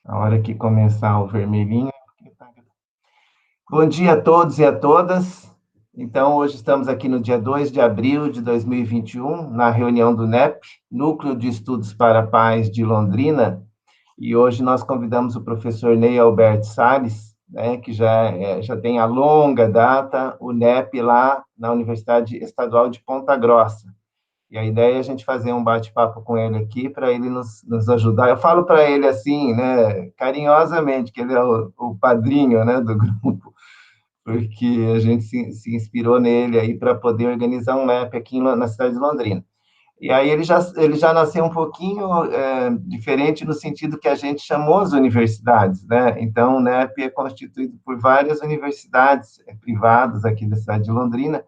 A hora que começar o vermelhinho. Bom dia a todos e a todas. Então, hoje estamos aqui no dia 2 de abril de 2021, na reunião do NEP, Núcleo de Estudos para a Paz de Londrina, e hoje nós convidamos o professor Ney Alberto Salles, né, que já tem a longa data, o NEP lá na Universidade Estadual de Ponta Grossa. E a ideia é a gente fazer um bate-papo com ele aqui para ele nos ajudar. Eu falo para ele assim, né, carinhosamente, que ele é o padrinho, né, do grupo, porque a gente se inspirou nele aí para poder organizar um MAP aqui na cidade de Londrina. E aí ele já nasceu um pouquinho diferente no sentido que a gente chamou as universidades, né? Então, o NEP é constituído por várias universidades privadas aqui da cidade de Londrina,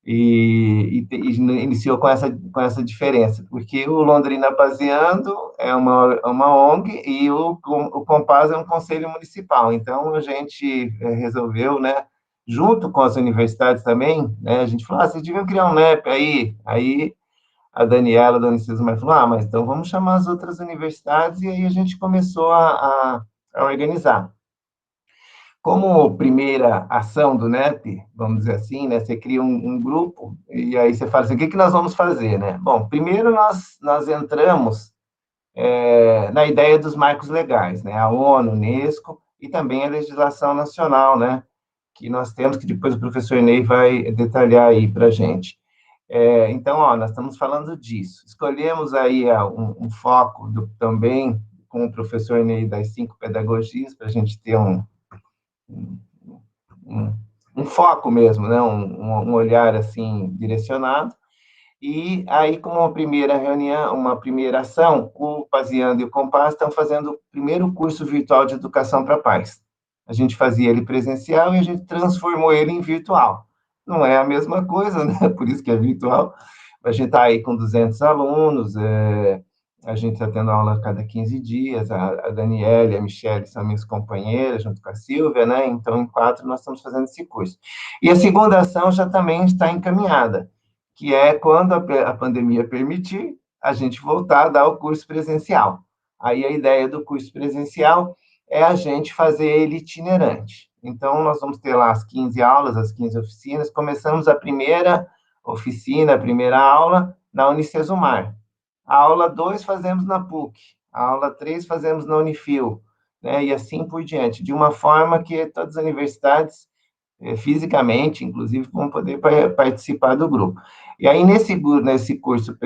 e iniciou com essa diferença, porque o Londrina Paseando é uma ONG e o Compaz é um conselho municipal. Então, a gente resolveu, né, junto com as universidades também, né, a gente falou, vocês deviam criar um NEP aí a Daniela, da Unicesumar, falou, mas então vamos chamar as outras universidades, e aí a gente começou a organizar. Como primeira ação do NEP, vamos dizer assim, né, você cria um grupo, e aí você fala assim, o que nós vamos fazer, né? Bom, primeiro nós entramos na ideia dos marcos legais, né? A ONU, a Unesco, e também a legislação nacional, né? Que nós temos, que depois o professor Ney vai detalhar aí para a gente. Então, nós estamos falando disso. Escolhemos aí um foco também com o professor Ney das 5 pedagogias, para a gente ter um, um foco mesmo, né? Um olhar assim direcionado. E aí, como uma primeira reunião, uma primeira ação, o Paziando e o Compass estão fazendo o primeiro curso virtual de educação para a paz. A gente fazia ele presencial e a gente transformou ele em virtual. Não é a mesma coisa, né? Por isso que é virtual. A gente está aí com 200 alunos, a gente está tendo aula a cada 15 dias, a Daniela e a Michelle são minhas companheiras, junto com a Silvia, né? Então, em 4, nós estamos fazendo esse curso. E a segunda ação já também está encaminhada, que é quando a pandemia permitir, a gente voltar a dar o curso presencial. Aí a ideia do curso presencial é a gente fazer ele itinerante. Então, nós vamos ter lá as 15 aulas, as 15 oficinas. Começamos a primeira oficina, a primeira aula, na Unicesumar. A aula 2 fazemos na PUC, a aula 3 fazemos na Unifil, né? E assim por diante, de uma forma que todas as universidades, fisicamente, inclusive, vão poder participar do grupo. E aí, nesse curso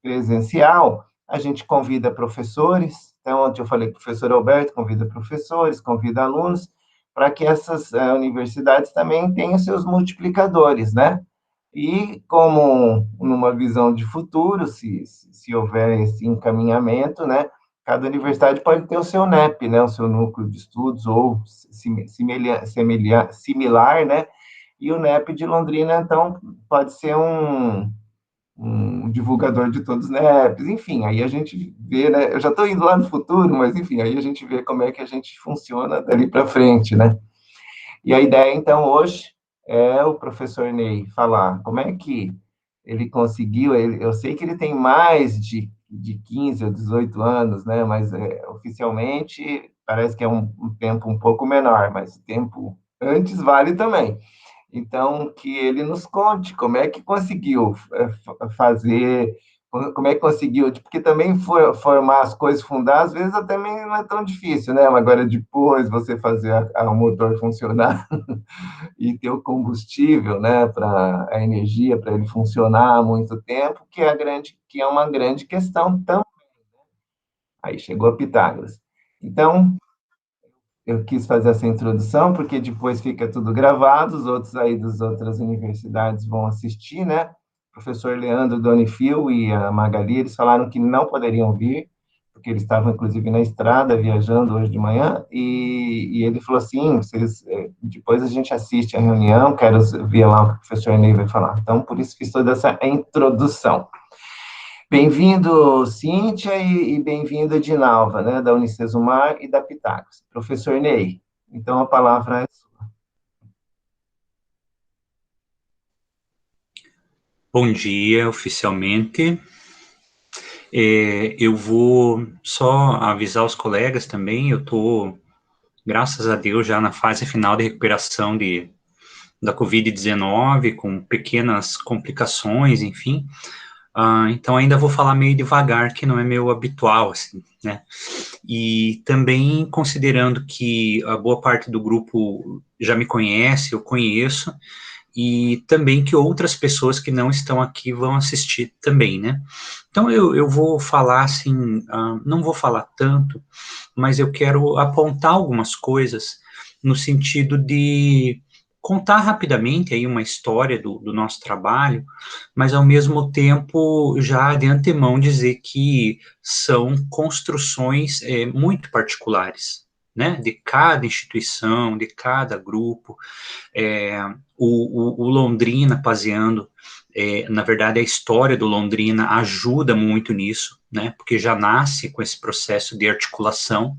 presencial, a gente convida professores, então, ontem eu falei que o professor Alberto convida professores, convida alunos, para que essas universidades também tenham seus multiplicadores, né? E como numa visão de futuro, se houver esse encaminhamento, né, cada universidade pode ter o seu NEP, né, o seu núcleo de estudos, ou similar, né, e o NEP de Londrina, então, pode ser um divulgador de todos os NEPs, enfim, aí a gente vê, né, eu já estou indo lá no futuro, mas enfim, aí a gente vê como é que a gente funciona dali para frente, né. E a ideia, então, hoje é o professor Ney falar como é que ele conseguiu. Eu sei que ele tem mais de 15 ou 18 anos, né? Mas oficialmente parece que é um tempo um pouco menor, mas o tempo antes vale também. Então, que ele nos conte como é que conseguiu fazer, como é que conseguiu, porque também formar as coisas, fundar, às vezes até não é tão difícil, né? Mas agora, depois, você fazer o motor funcionar e ter o combustível, né, para a energia, para ele funcionar há muito tempo, que é uma grande questão também. Aí chegou a Pitágoras. Então, eu quis fazer essa introdução, porque depois fica tudo gravado, os outros aí das outras universidades vão assistir, né? O professor Leandro Donifil e a Magali, eles falaram que não poderiam vir, porque eles estavam, inclusive, na estrada, viajando hoje de manhã, e ele falou assim, depois a gente assiste a reunião, quero ver lá o que o professor Ney vai falar. Então, por isso fiz toda essa introdução. Bem-vindo, Cíntia, e bem-vinda, Dinalva, né, da Unicesumar e da Pitágoras. Professor Ney, então a palavra é sua. Bom dia, oficialmente. Eu vou só avisar os colegas também, eu estou, graças a Deus, já na fase final de recuperação da Covid-19, com pequenas complicações, enfim. Então ainda vou falar meio devagar, que não é meu habitual, assim, né? E também considerando que a boa parte do grupo já me conhece, eu conheço, e também que outras pessoas que não estão aqui vão assistir também, né? Então eu vou falar assim, não vou falar tanto, mas eu quero apontar algumas coisas no sentido de contar rapidamente aí uma história do nosso trabalho, mas ao mesmo tempo já de antemão dizer que são construções muito particulares, né, de cada instituição, de cada grupo. é, o Londrina Paseando, na verdade, a história do Londrina ajuda muito nisso, né, porque já nasce com esse processo de articulação,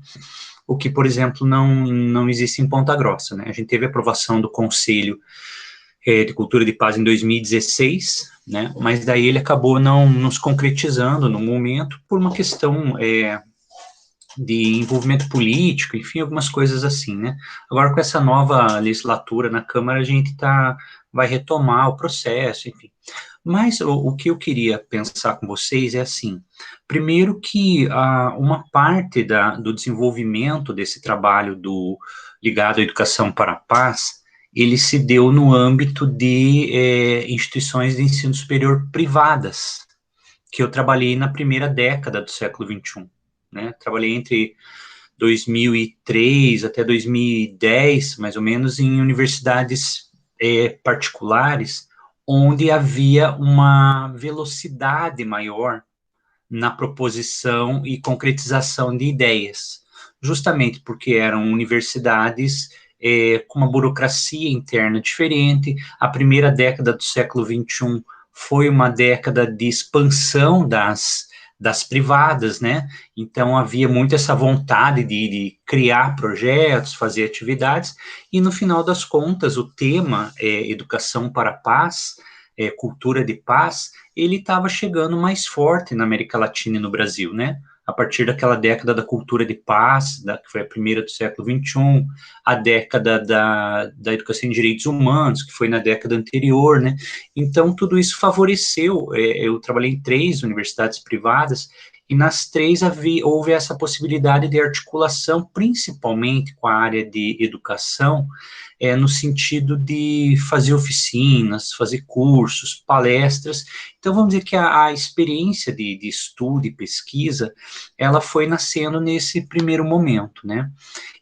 o que, por exemplo, não existe em Ponta Grossa, né. A gente teve a aprovação do Conselho de Cultura de Paz em 2016, né, mas daí ele acabou não nos concretizando no momento por uma questão de envolvimento político, enfim, algumas coisas assim, né. Agora, com essa nova legislatura na Câmara, a gente vai retomar o processo, enfim. Mas o que eu queria pensar com vocês é assim, primeiro que uma parte do desenvolvimento desse trabalho ligado à educação para a paz, ele se deu no âmbito de instituições de ensino superior privadas, que eu trabalhei na primeira década do século XXI, né? Trabalhei entre 2003 até 2010, mais ou menos, em universidades particulares, onde havia uma velocidade maior na proposição e concretização de ideias, justamente porque eram universidades com uma burocracia interna diferente. A primeira década do século XXI foi uma década de expansão das privadas, né? Então havia muito essa vontade de criar projetos, fazer atividades, e no final das contas o tema Educação para a Paz, Cultura de Paz, ele estava chegando mais forte na América Latina e no Brasil, né? A partir daquela década da cultura de paz, que foi a primeira do século XXI, a década da educação em direitos humanos, que foi na década anterior, né? Então, tudo isso favoreceu. Eu trabalhei em 3 universidades privadas, e nas 3 houve essa possibilidade de articulação, principalmente com a área de educação, no sentido de fazer oficinas, fazer cursos, palestras. Então, vamos dizer que a experiência de estudo e pesquisa, ela foi nascendo nesse primeiro momento, né?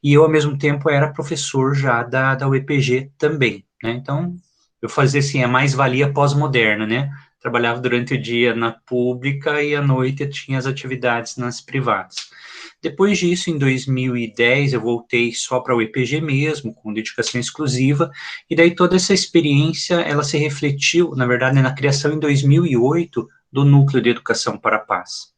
E eu, ao mesmo tempo, era professor já da UEPG também, né? Então, eu fazia assim, a mais-valia pós-moderna, né? Trabalhava durante o dia na pública e à noite eu tinha as atividades nas privadas. Depois disso, em 2010, eu voltei só para o EPG mesmo, com dedicação exclusiva, e daí toda essa experiência, ela se refletiu, na verdade, na criação em 2008 do Núcleo de Educação para a Paz.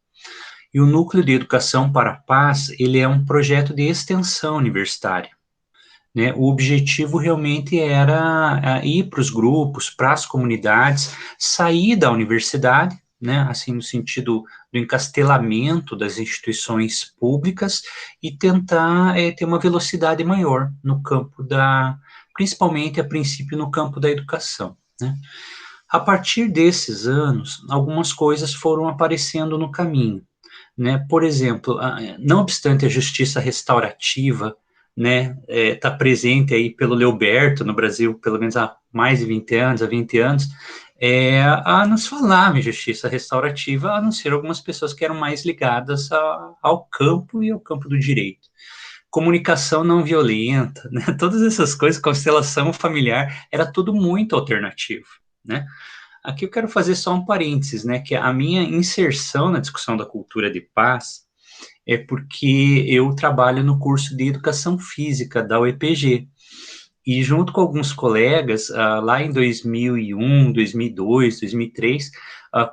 E o Núcleo de Educação para a Paz, ele é um projeto de extensão universitária, né? O objetivo realmente era ir para os grupos, para as comunidades, sair da universidade, né, assim, no sentido do encastelamento das instituições públicas e tentar ter uma velocidade maior no campo principalmente, a princípio, no campo da educação, né. A partir desses anos, algumas coisas foram aparecendo no caminho, né. Por exemplo, não obstante a justiça restaurativa, né, tá presente aí pelo Leoberto no Brasil, pelo menos há mais de 20 anos, há 20 anos, não se falava em justiça restaurativa, a não ser algumas pessoas que eram mais ligadas ao campo e ao campo do direito. Comunicação não violenta, né, todas essas coisas, constelação familiar, era tudo muito alternativo, né. Aqui eu quero fazer só um parênteses, né, que a minha inserção na discussão da cultura de paz é porque eu trabalho no curso de Educação Física da UEPG, e junto com alguns colegas, lá em 2001, 2002, 2003,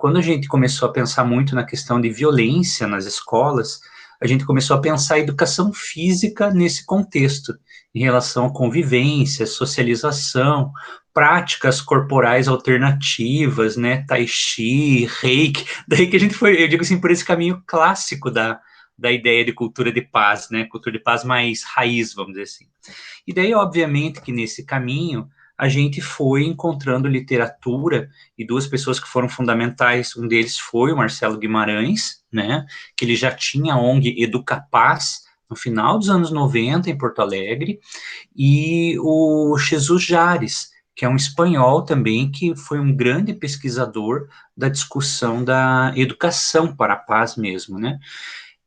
quando a gente começou a pensar muito na questão de violência nas escolas, a gente começou a pensar a educação física nesse contexto, em relação à convivência, socialização, práticas corporais alternativas, né, tai chi, reiki, daí que a gente foi, eu digo assim, por esse caminho clássico da ideia de cultura de paz, né, cultura de paz mais raiz, vamos dizer assim. E daí, obviamente, que nesse caminho, a gente foi encontrando literatura, e duas pessoas que foram fundamentais, um deles foi o Marcelo Guimarães, né, que ele já tinha a ONG Educapaz, no final dos anos 90, em Porto Alegre, e o Jesus Jares, que é um espanhol também, que foi um grande pesquisador da discussão da educação para a paz mesmo, né,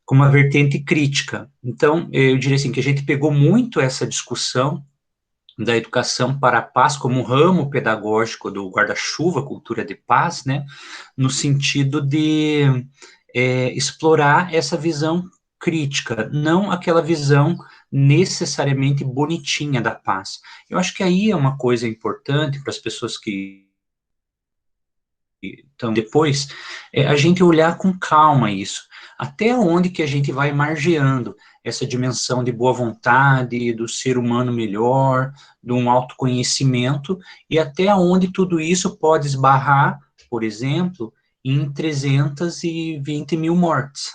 com uma vertente crítica. Então, eu diria assim, que a gente pegou muito essa discussão da educação para a paz como um ramo pedagógico do guarda-chuva, cultura de paz, né, no sentido de explorar essa visão crítica, não aquela visão necessariamente bonitinha da paz. Eu acho que aí é uma coisa importante para as pessoas que então depois a gente olhar com calma isso, até onde que a gente vai margeando essa dimensão de boa vontade, do ser humano melhor, de um autoconhecimento, e até onde tudo isso pode esbarrar, por exemplo, em 320 mil mortes,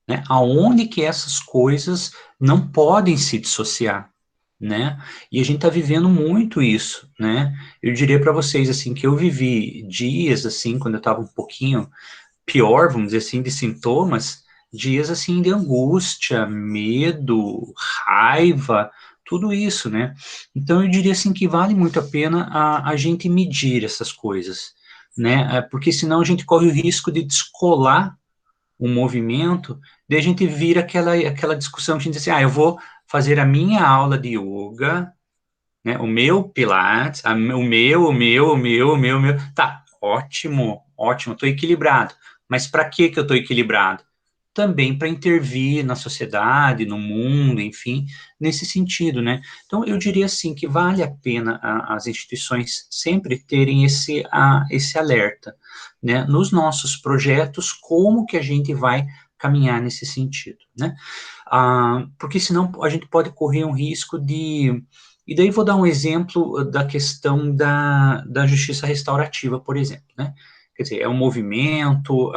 né? Aonde que essas coisas não podem se dissociar, né? E a gente está vivendo muito isso, né? Eu diria para vocês assim que eu vivi dias assim quando eu estava um pouquinho pior, vamos dizer assim, de sintomas, dias assim de angústia, medo, raiva, tudo isso, né? Então eu diria assim que vale muito a pena a gente medir essas coisas, né? Porque senão a gente corre o risco de descolar um movimento, daí a gente vira aquela discussão que a gente diz assim, eu vou fazer a minha aula de yoga, né, o meu pilates, o meu, tá, ótimo, ótimo, estou equilibrado, mas para que eu estou equilibrado? Também para intervir na sociedade, no mundo, enfim, nesse sentido, né? Então, eu diria assim que vale a pena as instituições sempre terem esse alerta, né? Nos nossos projetos, como que a gente vai caminhar nesse sentido, né? Porque senão a gente pode correr um risco de... E daí vou dar um exemplo da questão da justiça restaurativa, por exemplo, né? Quer dizer, é um movimento,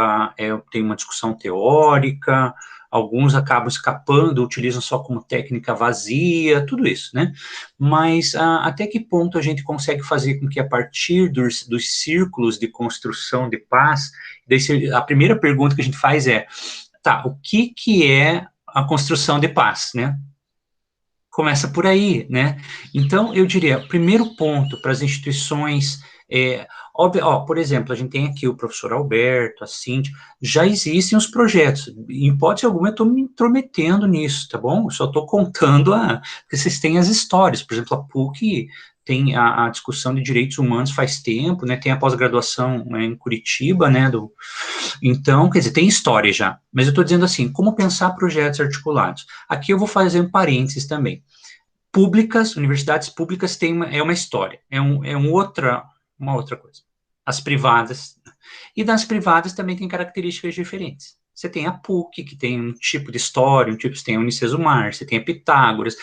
tem uma discussão teórica, alguns acabam escapando, utilizam só como técnica vazia, tudo isso, né? Mas até que ponto a gente consegue fazer com que a partir dos círculos de construção de paz, a primeira pergunta que a gente faz é, tá, o que é a construção de paz, né? Começa por aí, né? Então, eu diria, primeiro ponto para as instituições, por exemplo, a gente tem aqui o professor Alberto, a Cíntia, já existem os projetos, em hipótese alguma eu estou me intrometendo nisso, tá bom? Eu só estou contando, porque vocês têm as histórias, por exemplo, a PUC tem a discussão de direitos humanos faz tempo, né, tem a pós-graduação, né, em Curitiba, né, então, quer dizer, tem história já, mas eu estou dizendo assim, como pensar projetos articulados? Aqui eu vou fazer um parênteses também. Universidades públicas têm uma história, uma outra coisa. As privadas, e das privadas também tem características diferentes. Você tem a PUC, que tem um tipo de história, você tem a Unicesumar, você tem a Pitágoras,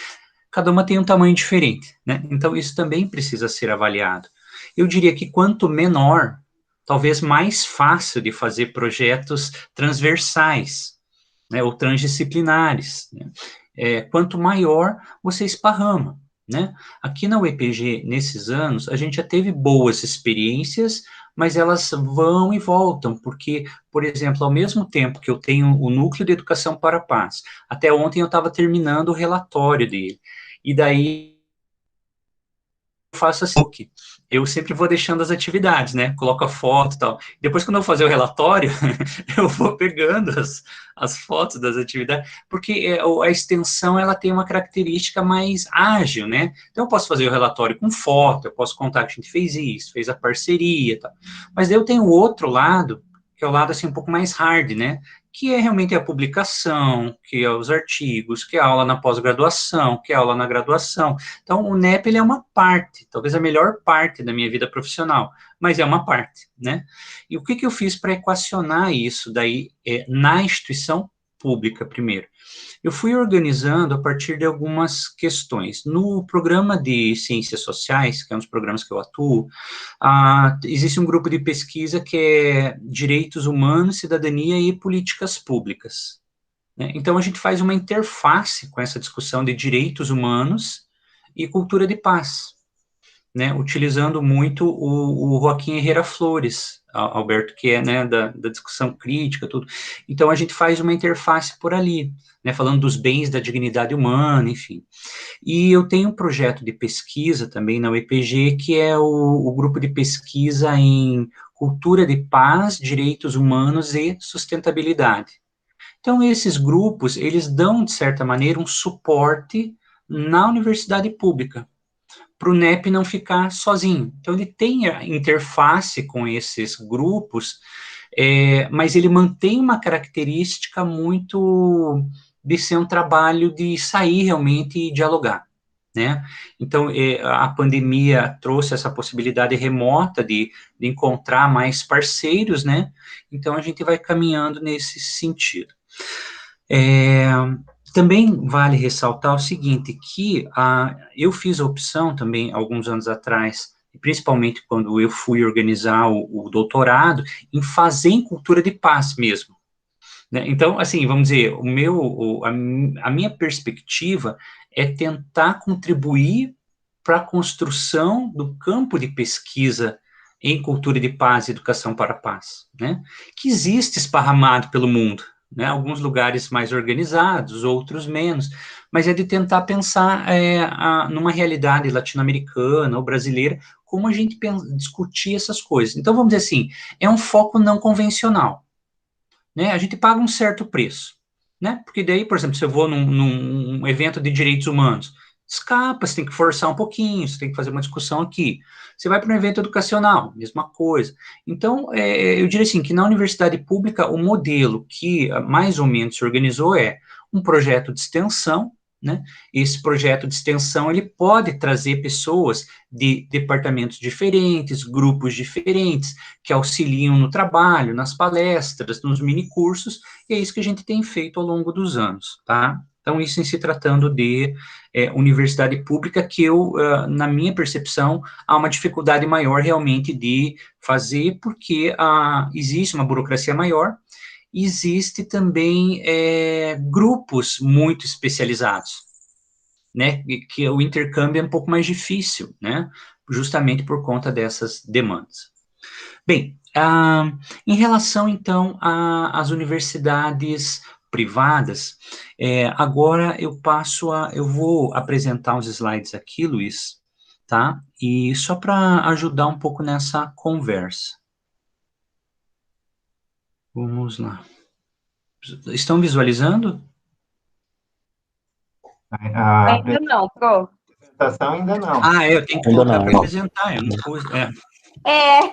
cada uma tem um tamanho diferente, né? Então, isso também precisa ser avaliado. Eu diria que quanto menor, talvez mais fácil de fazer projetos transversais, né, ou transdisciplinares, né? Quanto maior, você esparrama, né? Aqui na UEPG, nesses anos, a gente já teve boas experiências, mas elas vão e voltam, porque, por exemplo, ao mesmo tempo que eu tenho o Núcleo de Educação para a Paz, até ontem eu estava terminando o relatório dele, e daí eu faço assim, eu sempre vou deixando as atividades, né? Coloco a foto e tal. Depois, quando eu fazer o relatório, eu vou pegando as fotos das atividades, porque a extensão, ela tem uma característica mais ágil, né? Então, eu posso fazer o relatório com foto, eu posso contar que a gente fez isso, fez a parceria e tal. Mas daí eu tenho o outro lado, que é o lado, assim, um pouco mais hard, né? Que é realmente a publicação, que é os artigos, que é a aula na pós-graduação, que é a aula na graduação. Então, o NEP, ele é uma parte, talvez a melhor parte da minha vida profissional, mas é uma parte, né? E o que eu fiz para equacionar isso daí na instituição pública primeiro? Eu fui organizando a partir de algumas questões. No programa de Ciências Sociais, que é um dos programas que eu atuo, existe um grupo de pesquisa que é Direitos Humanos, Cidadania e Políticas Públicas, né? Então, a gente faz uma interface com essa discussão de direitos humanos e cultura de paz, né, utilizando muito o Joaquim Herrera Flores, Alberto, que é, né, da discussão crítica, tudo. Então, a gente faz uma interface por ali, né, falando dos bens da dignidade humana, enfim. E eu tenho um projeto de pesquisa também na UEPG, que é o grupo de pesquisa em cultura de paz, direitos humanos e sustentabilidade. Então, esses grupos, eles dão, de certa maneira, um suporte na universidade pública, para o NEP não ficar sozinho. Então, ele tem a interface com esses grupos, mas ele mantém uma característica muito de ser um trabalho de sair realmente e dialogar, né? Então, a pandemia trouxe essa possibilidade remota de encontrar mais parceiros, né? Então, a gente vai caminhando nesse sentido. Também vale ressaltar o seguinte, que eu fiz a opção também, alguns anos atrás, principalmente quando eu fui organizar o doutorado, em fazer em cultura de paz mesmo, né? Então, assim, vamos dizer, a minha perspectiva é tentar contribuir para a construção do campo de pesquisa em cultura de paz e educação para a paz, né? Que existe esparramado pelo mundo, né? Alguns lugares mais organizados, outros menos, mas é de tentar pensar numa realidade latino-americana ou brasileira, como a gente discutir essas coisas. Então, vamos dizer assim, é um foco não convencional, né? A gente paga um certo preço, né? Porque daí, por exemplo, se eu vou num evento de direitos humanos, escapa, você tem que forçar um pouquinho, você tem que fazer uma discussão aqui. Você vai para um evento educacional, mesma coisa. Então, eu diria assim, que na universidade pública, o modelo que mais ou menos se organizou é um projeto de extensão, né? Esse projeto de extensão, ele pode trazer pessoas de departamentos diferentes, grupos diferentes, que auxiliam no trabalho, nas palestras, nos minicursos, e é isso que a gente tem feito ao longo dos anos, tá? Então, isso em se tratando de universidade pública, que na minha percepção, há uma dificuldade maior realmente de fazer, porque existe uma burocracia maior, existe também grupos muito especializados, né, que o intercâmbio é um pouco mais difícil, né, justamente por conta dessas demandas. Bem, em relação, então, às universidades privadas, agora eu vou apresentar uns slides aqui, Luiz, tá? E só para ajudar um pouco nessa conversa. Vamos lá. Estão visualizando? Ainda não, Pro. Apresentação ainda não. Eu tenho que colocar para apresentar, eu não pus,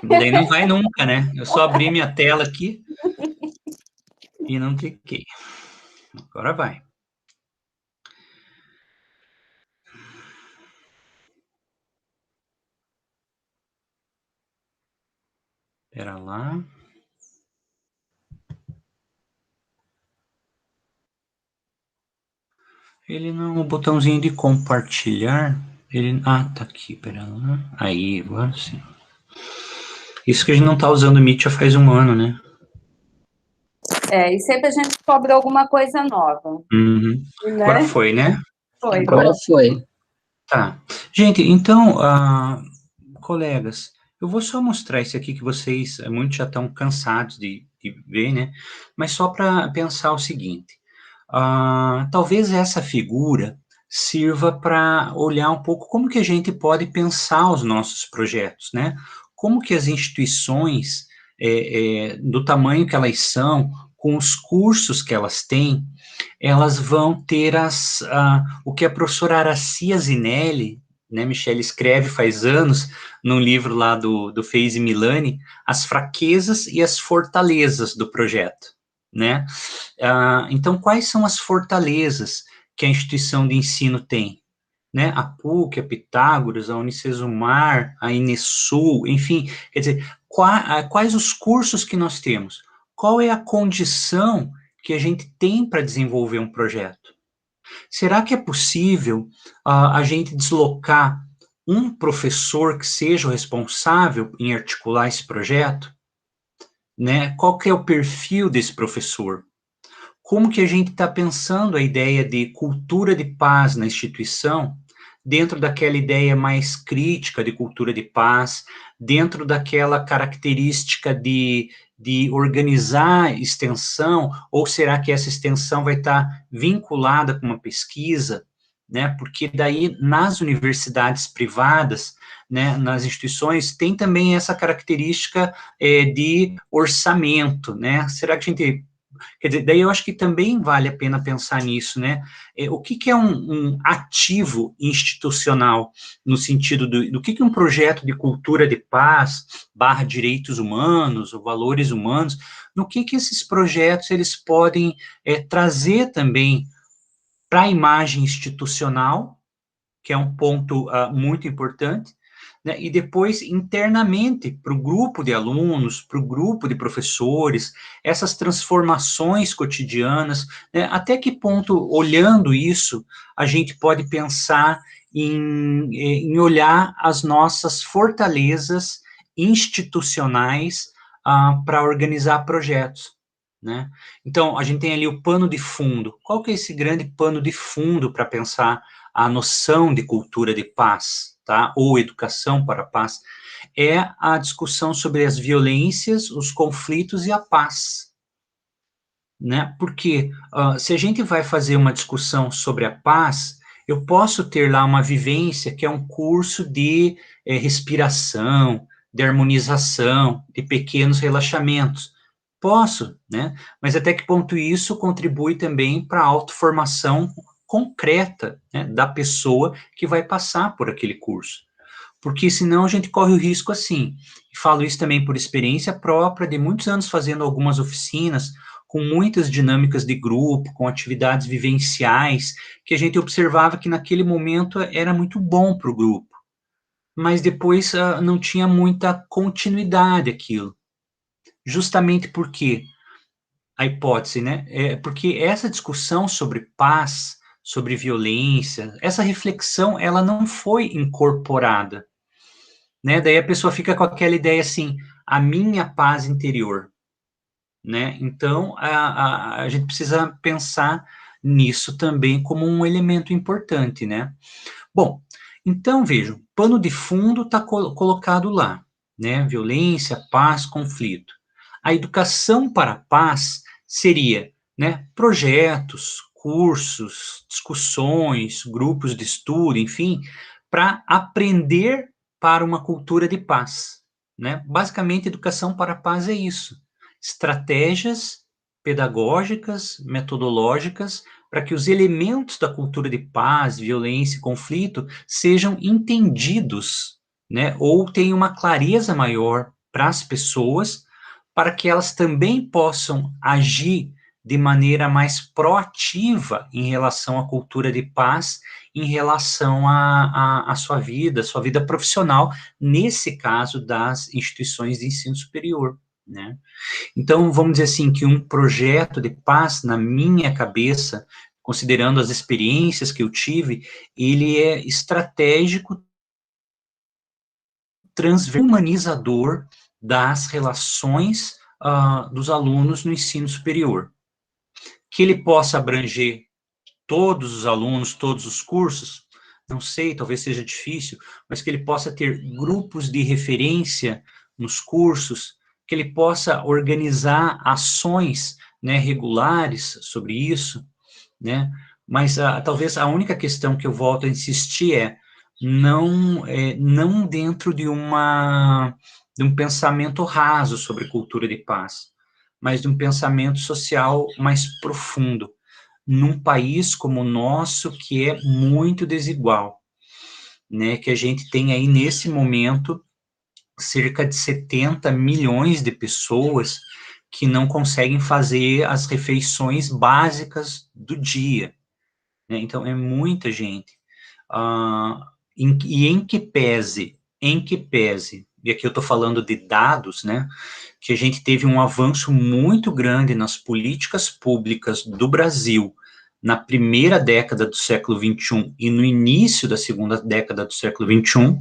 daí não vai nunca, né? Eu só abri minha tela aqui e não cliquei. Agora vai. Espera lá. Ele não, o botãozinho de compartilhar, ele, tá aqui, pera lá. Aí, agora sim. Isso que a gente não tá usando o Meet já faz um ano, né? E sempre a gente cobra alguma coisa nova. Uhum. Né? Agora foi, né? Foi. Agora foi. Tá. Gente, então, colegas, eu vou só mostrar isso aqui que vocês muitos já estão cansados de ver, né? Mas só para pensar o seguinte, talvez essa figura sirva para olhar um pouco como que a gente pode pensar os nossos projetos, né? Como que as instituições, do tamanho que elas são, com os cursos que elas têm, elas vão ter o que a professora Aracia Zinelli, né, Michele, escreve faz anos, num livro lá do Feyzi Milani, as fraquezas e as fortalezas do projeto, né? Então, quais são as fortalezas que a instituição de ensino tem? Né? A PUC, a Pitágoras, a Unicesumar, a Inesul, enfim, quer dizer, quais os cursos que nós temos? Qual é a condição que a gente tem para desenvolver um projeto? Será que é possível a gente deslocar um professor que seja o responsável em articular esse projeto? Né? Qual que é o perfil desse professor? Como que a gente está pensando a ideia de cultura de paz na instituição, dentro daquela ideia mais crítica de cultura de paz, dentro daquela característica de organizar extensão, ou será que essa extensão vai estar vinculada com uma pesquisa, né? Porque daí, nas universidades privadas, né, nas instituições, tem também essa característica de orçamento, né? Será que a gente... Quer dizer, daí eu acho que também vale a pena pensar nisso, né? O que é um ativo institucional, no sentido do que um projeto de cultura de paz, / direitos humanos, ou valores humanos, no que esses projetos eles podem trazer também para a imagem institucional, que é um ponto muito importante, né, e depois internamente para o grupo de alunos, para o grupo de professores, essas transformações cotidianas, né, até que ponto, olhando isso, a gente pode pensar em olhar as nossas fortalezas institucionais para organizar projetos, né? Então, a gente tem ali o pano de fundo. Qual que é esse grande pano de fundo para pensar a noção de cultura de paz, tá? Ou educação para a paz? É a discussão sobre as violências, os conflitos e a paz, né? Porque se a gente vai fazer uma discussão sobre a paz, eu posso ter lá uma vivência que é um curso de respiração, de harmonização, de pequenos relaxamentos. Posso, né? Mas até que ponto isso contribui também para a autoformação concreta, né, da pessoa que vai passar por aquele curso? Porque senão a gente corre o risco assim, e falo isso também por experiência própria, de muitos anos fazendo algumas oficinas, com muitas dinâmicas de grupo, com atividades vivenciais, que a gente observava que naquele momento era muito bom para o grupo, mas depois não tinha muita continuidade aquilo, justamente porque a hipótese, né? Porque essa discussão sobre paz, sobre violência, essa reflexão, ela não foi incorporada, né? Daí a pessoa fica com aquela ideia assim, a minha paz interior, né? Então, a gente precisa pensar nisso também como um elemento importante, né? Bom, então, vejam, pano de fundo está colocado lá, né? Violência, paz, conflito. A educação para a paz seria, né, projetos, cursos, discussões, grupos de estudo, enfim, para aprender para uma cultura de paz, né? Basicamente, educação para a paz é isso. Estratégias pedagógicas, metodológicas, para que os elementos da cultura de paz, violência e conflito sejam entendidos, né? Ou tenham uma clareza maior para as pessoas, para que elas também possam agir de maneira mais proativa em relação à cultura de paz, em relação à sua vida profissional, nesse caso das instituições de ensino superior, né? Então, vamos dizer assim, que um projeto de paz, na minha cabeça, considerando as experiências que eu tive, ele é estratégico, humanizador das relações dos alunos no ensino superior. Que ele possa abranger todos os alunos, todos os cursos, não sei, talvez seja difícil, mas que ele possa ter grupos de referência nos cursos, que ele possa organizar ações, né, regulares sobre isso, né? Mas talvez a única questão que eu volto a insistir não dentro de um pensamento raso sobre cultura de paz, mas de um pensamento social mais profundo, num país como o nosso, que é muito desigual, né? Que a gente tem aí, nesse momento, cerca de 70 milhões de pessoas que não conseguem fazer as refeições básicas do dia, né? Então, é muita gente. E em que pese e aqui eu estou falando de dados, né, que a gente teve um avanço muito grande nas políticas públicas do Brasil na primeira década do século XXI e no início da segunda década do século XXI,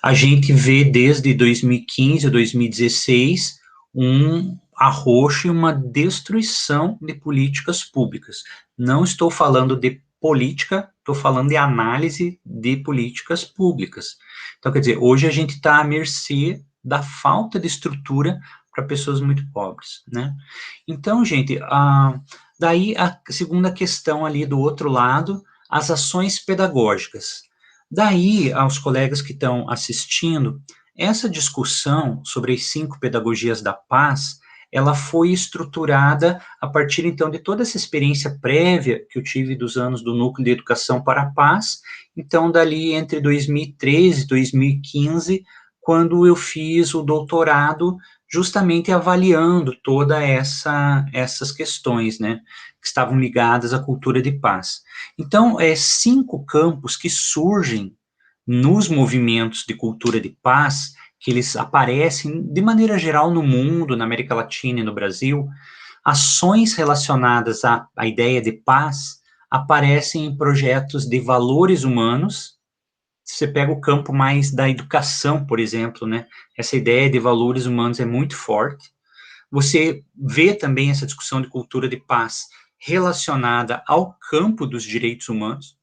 a gente vê desde 2015 a 2016 um arroxo e uma destruição de políticas públicas. Não estou falando de política, estou falando de análise de políticas públicas. Então, quer dizer, hoje a gente está à mercê da falta de estrutura para pessoas muito pobres, né? Então, gente, daí a segunda questão ali do outro lado, as ações pedagógicas. Daí, aos colegas que estão assistindo, essa discussão sobre as 5 pedagogias da paz, ela foi estruturada a partir, então, de toda essa experiência prévia que eu tive dos anos do Núcleo de Educação para a Paz, então, dali entre 2013 e 2015, quando eu fiz o doutorado, justamente avaliando toda essas questões, né, que estavam ligadas à cultura de paz. Então, 5 campos que surgem nos movimentos de cultura de paz, que eles aparecem de maneira geral no mundo, na América Latina e no Brasil, ações relacionadas à ideia de paz aparecem em projetos de valores humanos. Você pega o campo mais da educação, por exemplo, né? Essa ideia de valores humanos é muito forte. Você vê também essa discussão de cultura de paz relacionada ao campo dos direitos humanos,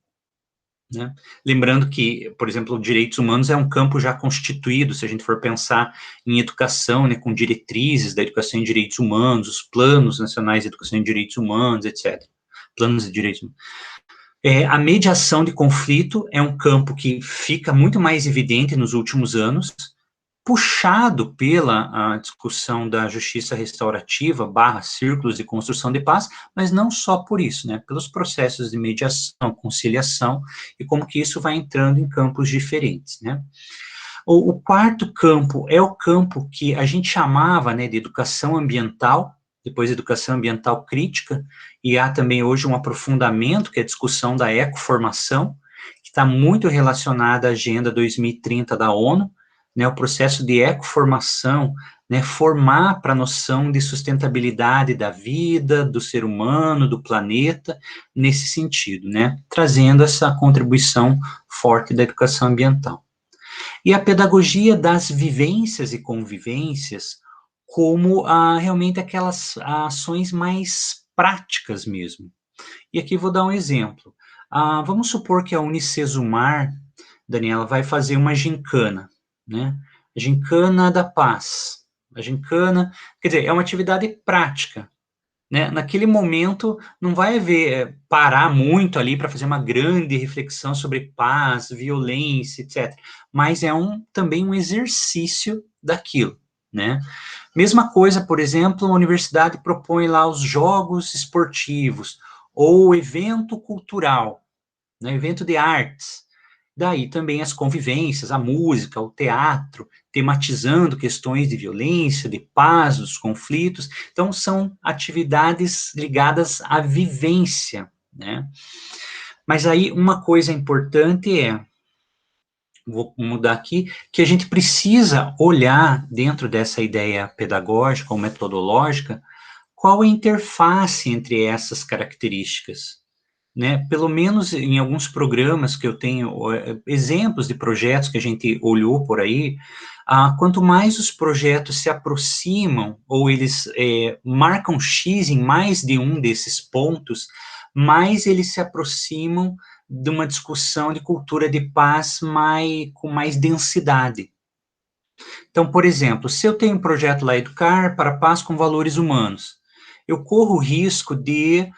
né? Lembrando que, por exemplo, direitos humanos é um campo já constituído, se a gente for pensar em educação, né, com diretrizes da educação em direitos humanos, os planos nacionais de educação em direitos humanos, etc. Planos de direitos humanos. A mediação de conflito é um campo que fica muito mais evidente nos últimos anos, puxado pela discussão da justiça restaurativa / círculos de construção de paz, mas não só por isso, né, pelos processos de mediação, conciliação, e como que isso vai entrando em campos diferentes, né. O quarto campo é o campo que a gente chamava, né, de educação ambiental, depois educação ambiental crítica, e há também hoje um aprofundamento, que é a discussão da ecoformação, que está muito relacionada à Agenda 2030 da ONU, né, o processo de ecoformação, né, formar para a noção de sustentabilidade da vida, do ser humano, do planeta, nesse sentido, né, trazendo essa contribuição forte da educação ambiental. E a pedagogia das vivências e convivências como realmente aquelas ações mais práticas mesmo. E aqui vou dar um exemplo. Vamos supor que a Unicesumar, Daniela, vai fazer uma gincana, né? A gincana da paz. A gincana, quer dizer, é uma atividade prática, né? Naquele momento, não vai haver parar muito ali para fazer uma grande reflexão sobre paz, violência, etc. Mas é também um exercício daquilo, né? Mesma coisa, por exemplo, a universidade propõe lá os jogos esportivos, ou evento cultural, né, evento de artes. Daí também as convivências, a música, o teatro, tematizando questões de violência, de paz, dos conflitos. Então, são atividades ligadas à vivência, né? Mas aí, uma coisa importante vou mudar aqui, que a gente precisa olhar dentro dessa ideia pedagógica ou metodológica, qual a interface entre essas características, né? Pelo menos em alguns programas que eu tenho, exemplos de projetos que a gente olhou por aí, quanto mais os projetos se aproximam, ou eles marcam X em mais de um desses pontos, mais eles se aproximam de uma discussão de cultura de paz com mais densidade. Então, por exemplo, se eu tenho um projeto lá, Educar para a Paz com Valores Humanos, eu corro o risco de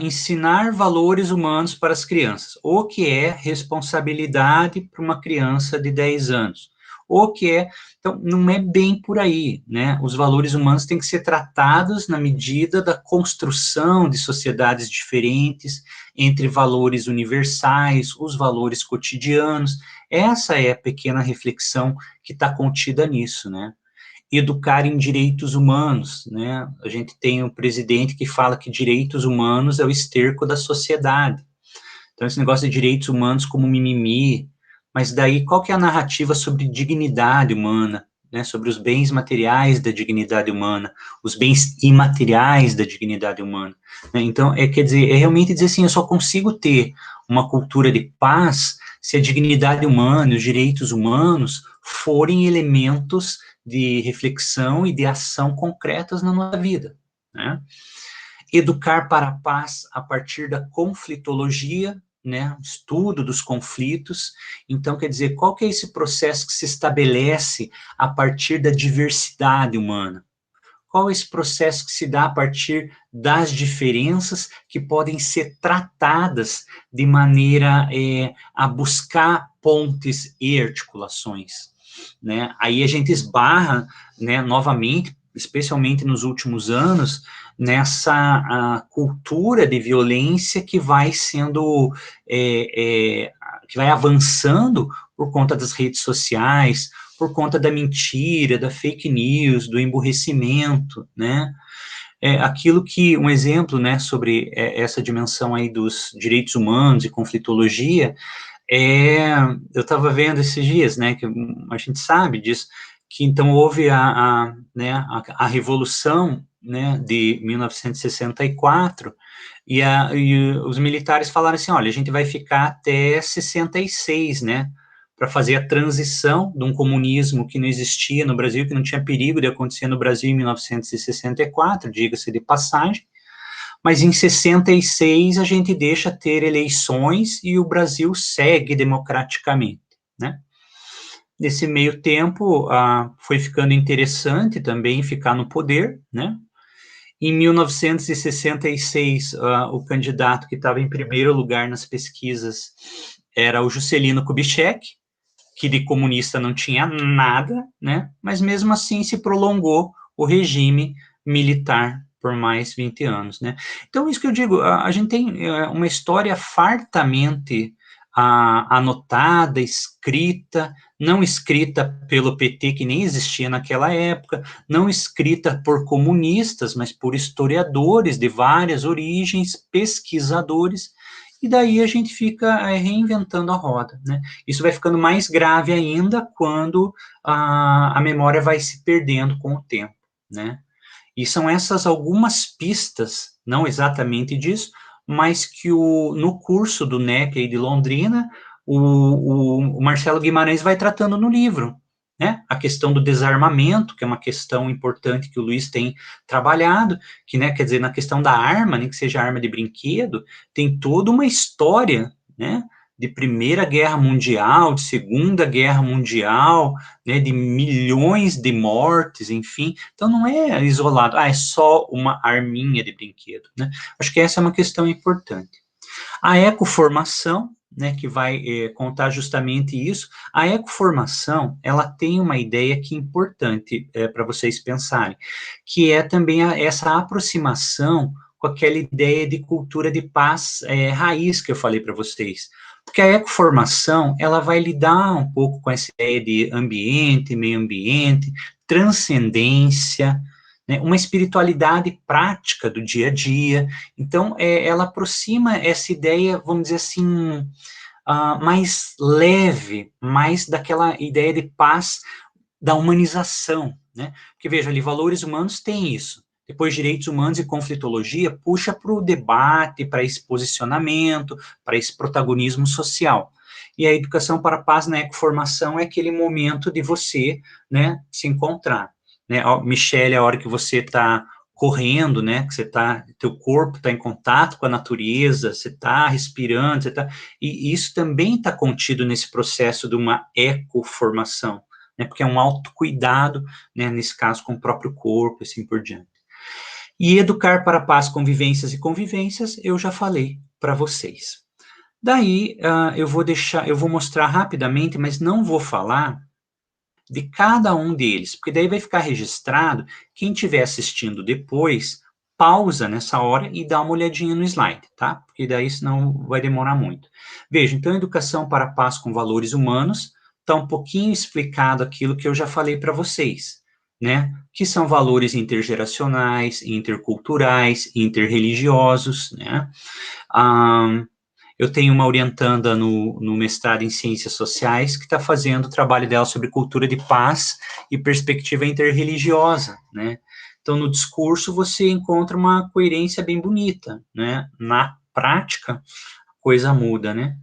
ensinar valores humanos para as crianças, o que é responsabilidade para uma criança de 10 anos, o que é, então, não é bem por aí, né, os valores humanos têm que ser tratados na medida da construção de sociedades diferentes, entre valores universais, os valores cotidianos, essa é a pequena reflexão que está contida nisso, né. Educar em direitos humanos, né? A gente tem um presidente que fala que direitos humanos é o esterco da sociedade. Então, esse negócio de direitos humanos como mimimi, mas daí qual que é a narrativa sobre dignidade humana, né, sobre os bens materiais da dignidade humana, os bens imateriais da dignidade humana, né? Então, quer dizer, é realmente dizer assim, eu só consigo ter uma cultura de paz se a dignidade humana, os direitos humanos forem elementos de reflexão e de ação concretas na nossa vida, né? Educar para a paz a partir da conflitologia, né, estudo dos conflitos. Então, quer dizer, qual que é esse processo que se estabelece a partir da diversidade humana? Qual é esse processo que se dá a partir das diferenças que podem ser tratadas de maneira a buscar pontes e articulações, né? Aí a gente esbarra, né, novamente, especialmente nos últimos anos, nessa a cultura de violência que vai sendo, que vai avançando por conta das redes sociais, por conta da mentira, da fake news, do emburrecimento, né? Aquilo que, um exemplo, né, sobre essa dimensão aí dos direitos humanos e conflitologia, eu estava vendo esses dias, né, que a gente sabe disso, que então houve né, a Revolução, né, de 1964, e os militares falaram assim, olha, a gente vai ficar até 66, né, para fazer a transição de um comunismo que não existia no Brasil, que não tinha perigo de acontecer no Brasil em 1964, diga-se de passagem, mas em 66 a gente deixa ter eleições e o Brasil segue democraticamente, né? Nesse meio tempo, foi ficando interessante também ficar no poder, né? Em 1966, o candidato que estava em primeiro lugar nas pesquisas era o Juscelino Kubitschek, que de comunista não tinha nada, né? Mas mesmo assim se prolongou o regime militar por mais 20 anos, né? Então, isso que eu digo, a gente tem uma história fartamente anotada, escrita, não escrita pelo PT, que nem existia naquela época, não escrita por comunistas, mas por historiadores de várias origens, pesquisadores, e daí a gente fica reinventando a roda, né? Isso vai ficando mais grave ainda quando a memória vai se perdendo com o tempo, né? E são essas algumas pistas, não exatamente disso, mas que no curso do NEC aí de Londrina, o Marcelo Guimarães vai tratando no livro, né? A questão do desarmamento, que é uma questão importante que o Luiz tem trabalhado, que, né, quer dizer, na questão da arma, nem que seja arma de brinquedo, tem toda uma história, né, de Primeira Guerra Mundial, de Segunda Guerra Mundial, né, de milhões de mortes, enfim. Então, não é isolado, é só uma arminha de brinquedo, né? Acho que essa é uma questão importante. A ecoformação, né, que vai contar justamente isso, a ecoformação, ela tem uma ideia que é importante para vocês pensarem, que é também essa aproximação com aquela ideia de cultura de paz raiz que eu falei para vocês. Porque a ecoformação, ela vai lidar um pouco com essa ideia de ambiente, meio ambiente, transcendência, né, uma espiritualidade prática do dia a dia. Então, ela aproxima essa ideia, vamos dizer assim, mais leve, mais daquela ideia de paz da humanização, né? Porque, veja, ali, valores humanos tem isso. Depois, direitos humanos e conflitologia puxa para o debate, para esse posicionamento, para esse protagonismo social. E a educação para a paz na ecoformação é aquele momento de você, né, se encontrar. Né? Michele, a hora que você está correndo, né, que você tá, teu corpo está em contato com a natureza, você está respirando, e isso também está contido nesse processo de uma ecoformação, né, porque é um autocuidado, né, nesse caso com o próprio corpo, e assim por diante. E educar para a paz, convivências e convivências, eu já falei para vocês. Daí, eu vou mostrar rapidamente, mas não vou falar de cada um deles, porque daí vai ficar registrado, quem estiver assistindo depois, pausa nessa hora e dá uma olhadinha no slide, tá? Porque daí senão vai demorar muito. Veja, então, educação para a paz com valores humanos, está um pouquinho explicado aquilo que eu já falei para vocês, né? Que são valores intergeracionais, interculturais, interreligiosos, né? Eu tenho uma orientanda no mestrado em Ciências Sociais que está fazendo o trabalho dela sobre cultura de paz e perspectiva interreligiosa, né? Então, no discurso, você encontra uma coerência bem bonita, né? Na prática, a coisa muda, né?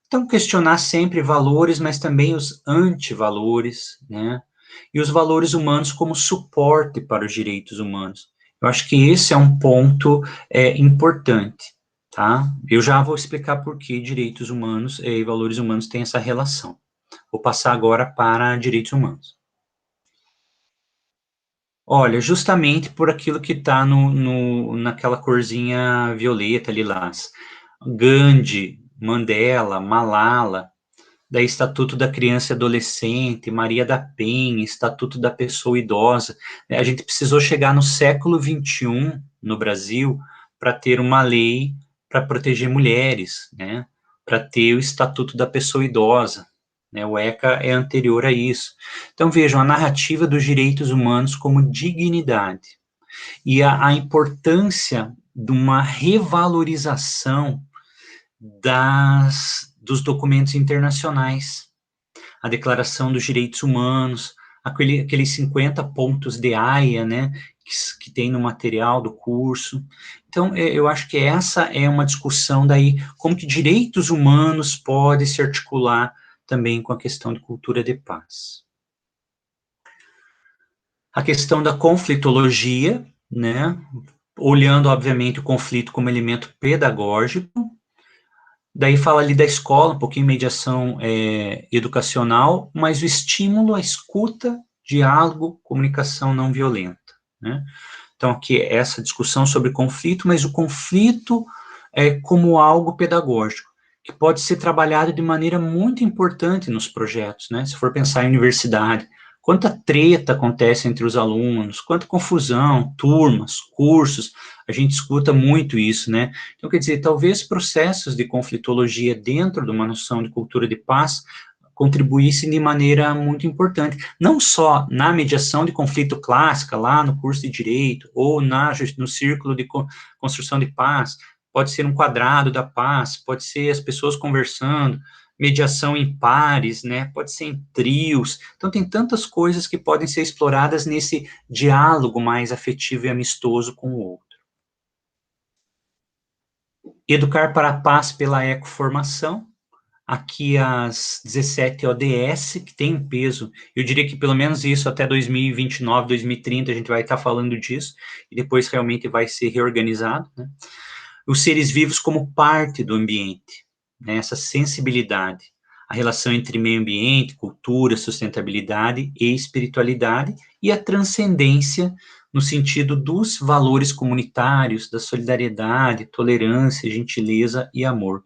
Então, questionar sempre valores, mas também os antivalores, né? E os valores humanos como suporte para os direitos humanos. Eu acho que esse é um ponto importante, tá? Eu já vou explicar por que direitos humanos e valores humanos têm essa relação. Vou passar agora para direitos humanos. Olha, justamente por aquilo que está naquela corzinha violeta, lilás. Gandhi, Mandela, Malala, daí Estatuto da Criança e Adolescente, Maria da Penha, Estatuto da Pessoa Idosa. A gente precisou chegar no século XXI, no Brasil, para ter uma lei para proteger mulheres, né? Para ter o Estatuto da Pessoa Idosa. Né? O ECA é anterior a isso. Então, vejam, a narrativa dos direitos humanos como dignidade e a importância de uma revalorização dos documentos internacionais, a Declaração dos Direitos Humanos, aqueles 50 pontos de AIA, né, que tem no material do curso. Então, eu acho que essa é uma discussão daí, como que direitos humanos podem se articular também com a questão de cultura de paz. A questão da conflitologia, né, olhando, obviamente, o conflito como elemento pedagógico. Daí fala ali da escola, um pouquinho mediação educacional, mas o estímulo à escuta, diálogo, comunicação não violenta, né? Então, aqui essa discussão sobre conflito, mas o conflito como algo pedagógico, que pode ser trabalhado de maneira muito importante nos projetos, né? Se for pensar em universidade, quanta treta acontece entre os alunos, quanta confusão, turmas, cursos, a gente escuta muito isso, né? Então, quer dizer, talvez processos de conflitologia dentro de uma noção de cultura de paz contribuíssem de maneira muito importante, não só na mediação de conflito clássica, lá no curso de Direito, ou no círculo de construção de paz, pode ser um quadrado da paz, pode ser as pessoas conversando, mediação em pares, né, pode ser em trios, então tem tantas coisas que podem ser exploradas nesse diálogo mais afetivo e amistoso com o outro. Educar para a paz pela ecoformação, aqui as 17 ODS, que tem um peso, eu diria que pelo menos isso até 2029, 2030, a gente vai estar falando disso, e depois realmente vai ser reorganizado, né? Os seres vivos como parte do ambiente, né? Essa sensibilidade, a relação entre meio ambiente, cultura, sustentabilidade e espiritualidade, e a transcendência no sentido dos valores comunitários, da solidariedade, tolerância, gentileza e amor.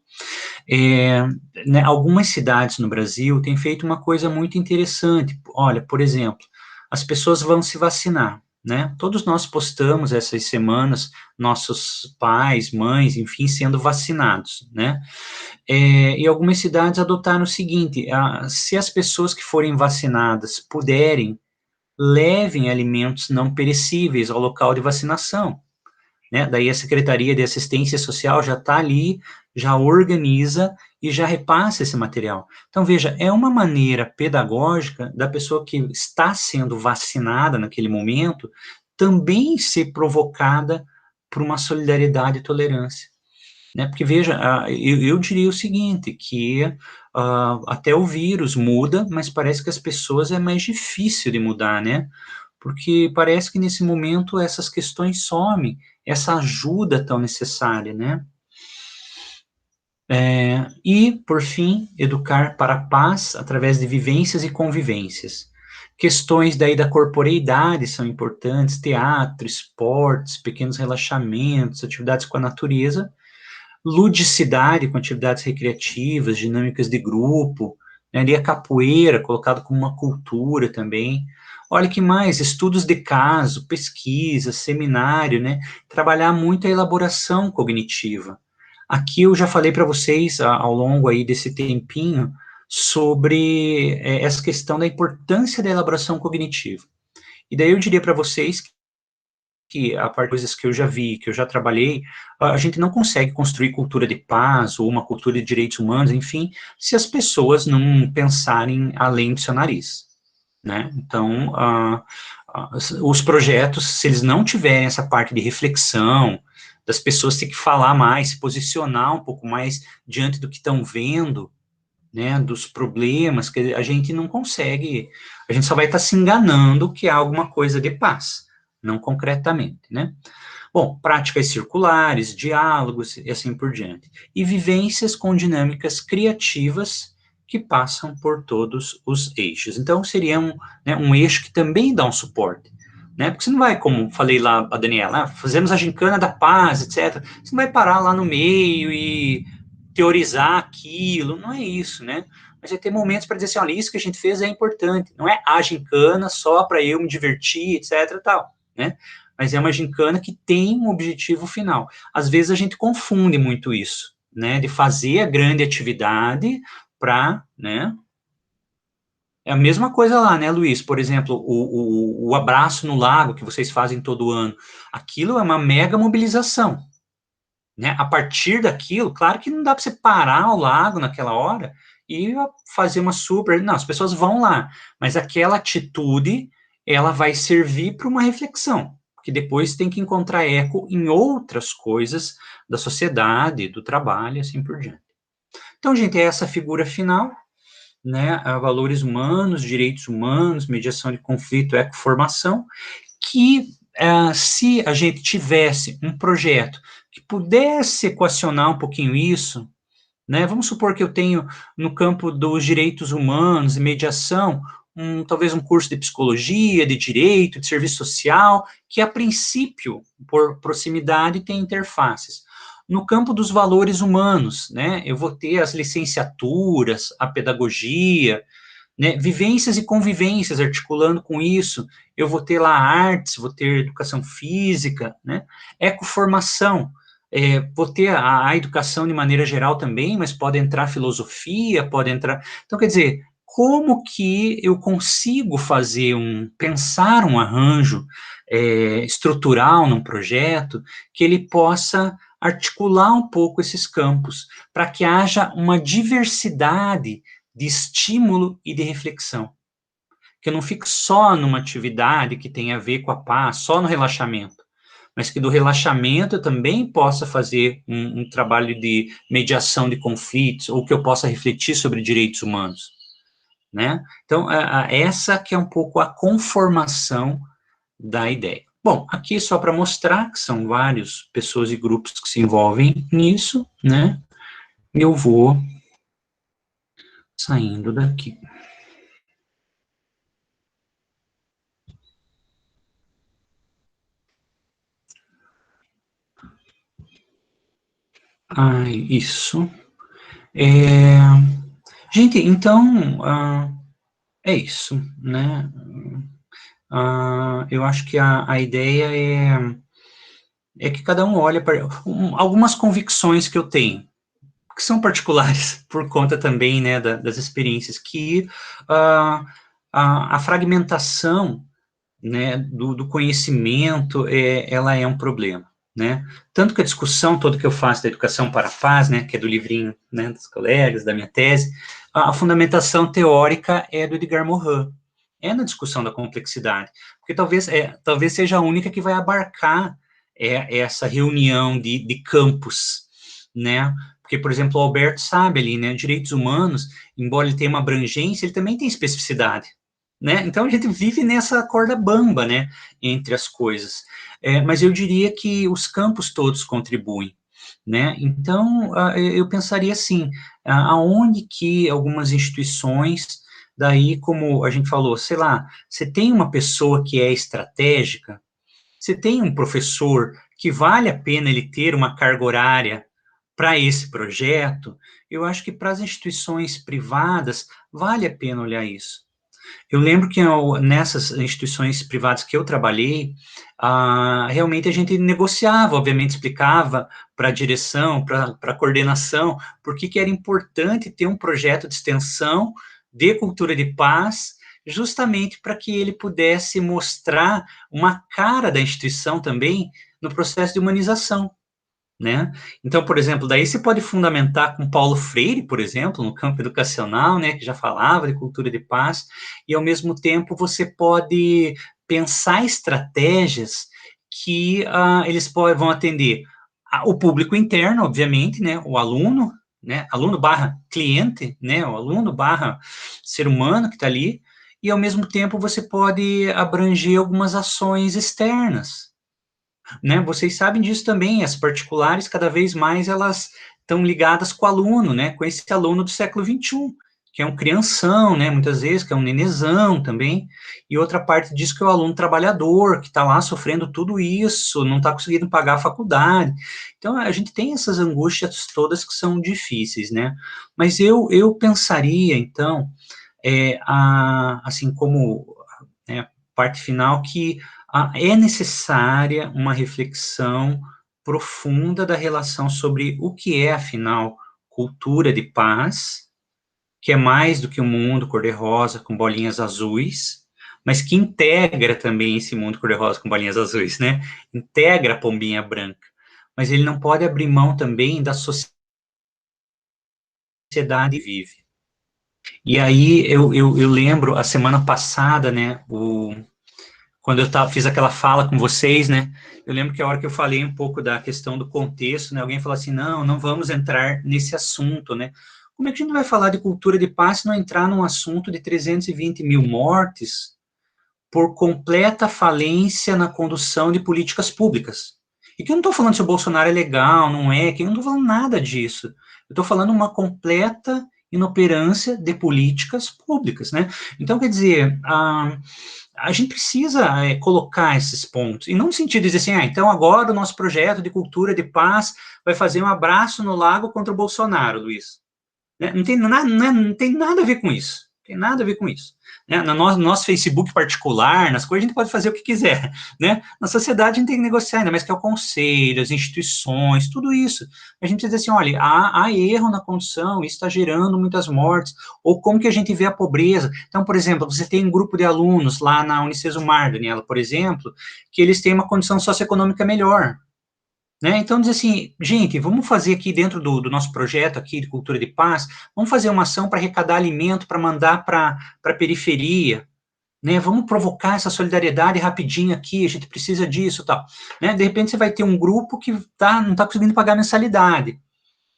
Né, algumas cidades no Brasil têm feito uma coisa muito interessante. Olha, por exemplo, as pessoas vão se vacinar, né? Todos nós postamos essas semanas nossos pais, mães, enfim, sendo vacinados, né? E algumas cidades adotaram o seguinte: se as pessoas que forem vacinadas puderem, levem alimentos não perecíveis ao local de vacinação. Né? Daí a Secretaria de Assistência Social já está ali, já organiza e já repassa esse material. Então, veja, é uma maneira pedagógica da pessoa que está sendo vacinada naquele momento também ser provocada por uma solidariedade e tolerância. Né? Porque, veja, eu diria o seguinte, que até o vírus muda, mas parece que as pessoas é mais difícil de mudar, né? Porque parece que nesse momento essas questões somem, essa ajuda tão necessária, né? E, por fim, educar para a paz através de vivências e convivências. Questões daí da corporeidade são importantes, teatro, esportes, pequenos relaxamentos, atividades com a natureza, ludicidade com atividades recreativas, dinâmicas de grupo, né, ali a capoeira, colocado como uma cultura também. Olha que mais, estudos de caso, pesquisa, seminário, né, trabalhar muito a elaboração cognitiva. Aqui eu já falei para vocês, ao longo aí desse tempinho, sobre essa questão da importância da elaboração cognitiva. E daí eu diria para vocês que a parte de coisas que eu já vi, que eu já trabalhei, a gente não consegue construir cultura de paz ou uma cultura de direitos humanos, enfim, se as pessoas não pensarem além do seu nariz, né? Então, os projetos, se eles não tiverem essa parte de reflexão, das pessoas ter que falar mais, se posicionar um pouco mais diante do que estão vendo, né, dos problemas, que a gente não consegue, a gente só vai estar se enganando que há alguma coisa de paz, não concretamente, né? Bom, práticas circulares, diálogos e assim por diante. E vivências com dinâmicas criativas que passam por todos os eixos. Então, seria um eixo que também dá um suporte, né? Porque você não vai, como falei lá a Daniela, fazemos a gincana da paz, etc. Você não vai parar lá no meio e teorizar aquilo, não é isso, né? Mas vai ter momentos para dizer assim, olha, isso que a gente fez é importante, não é a gincana só para eu me divertir, etc, tal, né? Mas é uma gincana que tem um objetivo final. Às vezes a gente confunde muito isso, né? De fazer a grande atividade para, né? É a mesma coisa lá, né, Luiz? Por exemplo, o abraço no lago que vocês fazem todo ano. Aquilo é uma mega mobilização, né? A partir daquilo, claro que não dá para você parar o lago naquela hora e fazer uma super... Não, as pessoas vão lá, mas aquela atitude, ela vai servir para uma reflexão, que depois tem que encontrar eco em outras coisas da sociedade, do trabalho, assim por diante. Então, gente, é essa figura final, né? Valores humanos, direitos humanos, mediação de conflito, ecoformação, que se a gente tivesse um projeto que pudesse equacionar um pouquinho isso, né? Vamos supor que eu tenho no campo dos direitos humanos e mediação, talvez um curso de psicologia, de direito, de serviço social, que a princípio, por proximidade, tem interfaces. No campo dos valores humanos, né? Eu vou ter as licenciaturas, a pedagogia, né, vivências e convivências articulando com isso, eu vou ter lá artes, vou ter educação física, né, ecoformação, vou ter a educação de maneira geral também, mas pode entrar filosofia, pode entrar, então quer dizer, como que eu consigo pensar um arranjo estrutural num projeto que ele possa articular um pouco esses campos, para que haja uma diversidade de estímulo e de reflexão. Que eu não fique só numa atividade que tenha a ver com a paz, só no relaxamento, mas que do relaxamento eu também possa fazer um trabalho de mediação de conflitos, ou que eu possa refletir sobre direitos humanos, né? Então, essa que é um pouco a conformação da ideia. Bom, aqui só para mostrar que são várias pessoas e grupos que se envolvem nisso, né? Eu vou saindo daqui. Isso. Gente, então, é isso, né? Eu acho que a ideia é que cada um olha para... algumas convicções que eu tenho, que são particulares, por conta também, né, das experiências, que a fragmentação, né, do conhecimento, ela é um problema, né, tanto que a discussão toda que eu faço da educação para a paz, né, que é do livrinho, né, dos colegas, da minha tese, a fundamentação teórica é do Edgar Morin, é na discussão da complexidade, porque talvez seja a única que vai abarcar essa reunião de campos, né, porque, por exemplo, o Alberto sabe ali, né, direitos humanos, embora ele tenha uma abrangência, ele também tem especificidade, né? Então a gente vive nessa corda bamba, né, entre as coisas. Mas eu diria que os campos todos contribuem, né? Então eu pensaria assim, aonde que algumas instituições, daí como a gente falou, sei lá, você tem uma pessoa que é estratégica, você tem um professor que vale a pena ele ter uma carga horária para esse projeto, eu acho que para as instituições privadas vale a pena olhar isso. Eu lembro que nessas instituições privadas que eu trabalhei, realmente a gente negociava, obviamente explicava para a direção, para a coordenação, por que era importante ter um projeto de extensão de cultura de paz justamente para que ele pudesse mostrar uma cara da instituição também no processo de humanização, né? Então, por exemplo, daí você pode fundamentar com Paulo Freire, por exemplo, no campo educacional, né, que já falava de cultura de paz, e ao mesmo tempo você pode pensar estratégias que vão atender o público interno, obviamente, né, o aluno, né, aluno barra cliente, né, o aluno barra ser humano que está ali, e ao mesmo tempo você pode abranger algumas ações externas, né? Vocês sabem disso também, as particulares, cada vez mais, elas estão ligadas com o aluno, né? Com esse aluno do século XXI, que é um crianção, né? Muitas vezes, que é um nenezão também, e outra parte disso que é o aluno trabalhador, que está lá sofrendo tudo isso, não está conseguindo pagar a faculdade. Então, a gente tem essas angústias todas que são difíceis, né? Mas eu pensaria, então, assim como parte final, que é necessária uma reflexão profunda da relação sobre o que é, afinal, cultura de paz, que é mais do que um mundo cor-de-rosa com bolinhas azuis, mas que integra também esse mundo cor-de-rosa com bolinhas azuis, né? Integra a pombinha branca. Mas ele não pode abrir mão também da sociedade que vive. E aí eu lembro, a semana passada, né, quando eu fiz aquela fala com vocês, né, eu lembro que a hora que eu falei um pouco da questão do contexto, né, alguém falou assim, não vamos entrar nesse assunto, né, como é que a gente vai falar de cultura de paz se não entrar num assunto de 320 mil mortes por completa falência na condução de políticas públicas? E que eu não estou falando se o Bolsonaro é legal, não é, que eu não estou falando nada disso, eu estou falando uma completa inoperância de políticas públicas, né, então, quer dizer, a gente precisa colocar esses pontos, e não no sentido de dizer assim, então agora o nosso projeto de cultura de paz vai fazer um abraço no lago contra o Bolsonaro, Luiz. Né? Não tem nada a ver com isso. Tem nada a ver com isso. Né? No nosso Facebook particular, nas coisas, a gente pode fazer o que quiser. Né? Na sociedade, a gente tem que negociar ainda, mas que é o conselho, as instituições, tudo isso. A gente precisa dizer assim, olha, há erro na condução, isso está gerando muitas mortes, ou como que a gente vê a pobreza. Então, por exemplo, você tem um grupo de alunos lá na Unicesumar, Daniela, por exemplo, que eles têm uma condição socioeconômica melhor. Né? Então, diz assim, gente, vamos fazer aqui dentro do nosso projeto aqui de cultura de paz, vamos fazer uma ação para arrecadar alimento, para mandar para a periferia, né? Vamos provocar essa solidariedade rapidinho aqui, a gente precisa disso, tal. Né? De repente, você vai ter um grupo que não está conseguindo pagar mensalidade,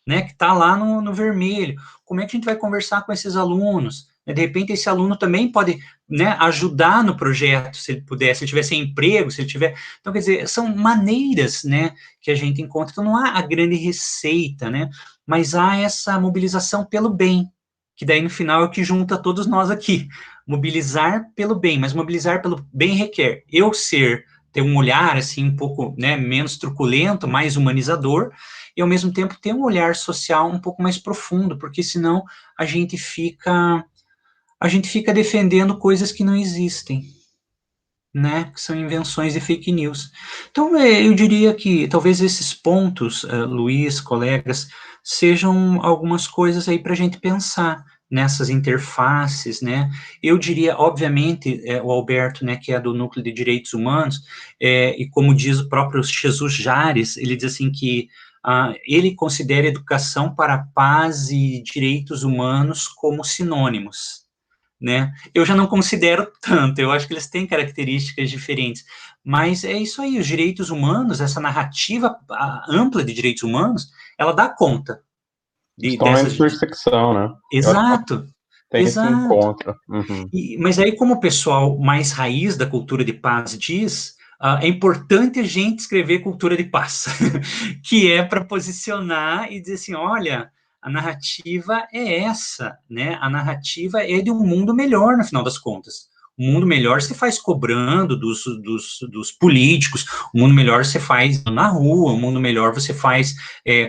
né, que está lá no vermelho. Como é que a gente vai conversar com esses alunos? De repente, esse aluno também pode, né, ajudar no projeto, se ele puder, se ele tiver sem emprego, se ele tiver... Então, quer dizer, são maneiras, né, que a gente encontra. Então, não há a grande receita, né, mas há essa mobilização pelo bem, que daí, no final, é o que junta todos nós aqui. Mobilizar pelo bem, mas mobilizar pelo bem requer eu ter um olhar, assim, um pouco, né, menos truculento, mais humanizador, e ao mesmo tempo ter um olhar social um pouco mais profundo, porque senão a gente fica defendendo coisas que não existem, né, que são invenções e fake news. Então, eu diria que talvez esses pontos, Luiz, colegas, sejam algumas coisas aí para a gente pensar nessas interfaces, né, eu diria, obviamente, o Alberto, né, que é do Núcleo de Direitos Humanos, e como diz o próprio Jesus Jares, ele diz assim que ele considera educação para a paz e direitos humanos como sinônimos, né? Eu já não considero tanto, eu acho que eles têm características diferentes, mas é isso aí, os direitos humanos, essa narrativa ampla de direitos humanos, ela dá conta estão em intersecção, né? Exato. Tem esse encontro. Uhum. Mas aí, como o pessoal mais raiz da cultura de paz diz, é importante a gente escrever cultura de paz, que é para posicionar e dizer assim, olha, a narrativa é essa, né? A narrativa é de um mundo melhor, no final das contas. O mundo melhor você faz cobrando dos políticos, o mundo melhor você faz na rua, o mundo melhor você faz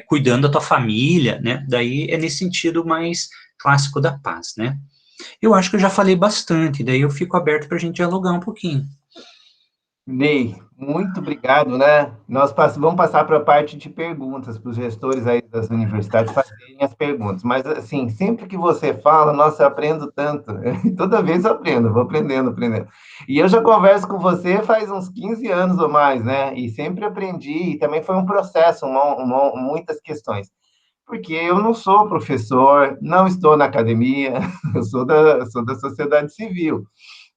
cuidando da tua família, né? Daí é nesse sentido mais clássico da paz, né? Eu acho que eu já falei bastante, daí eu fico aberto para a gente dialogar um pouquinho. Ney, muito obrigado, né? Vamos passar para a parte de perguntas, para os gestores aí das universidades fazerem as perguntas. Mas, assim, sempre que você fala, nossa, eu aprendo tanto. Toda vez eu aprendo, vou aprendendo, aprendendo. E eu já converso com você faz uns 15 anos ou mais, né? E sempre aprendi, e também foi um processo, muitas questões. Porque eu não sou professor, não estou na academia, eu sou da sociedade civil.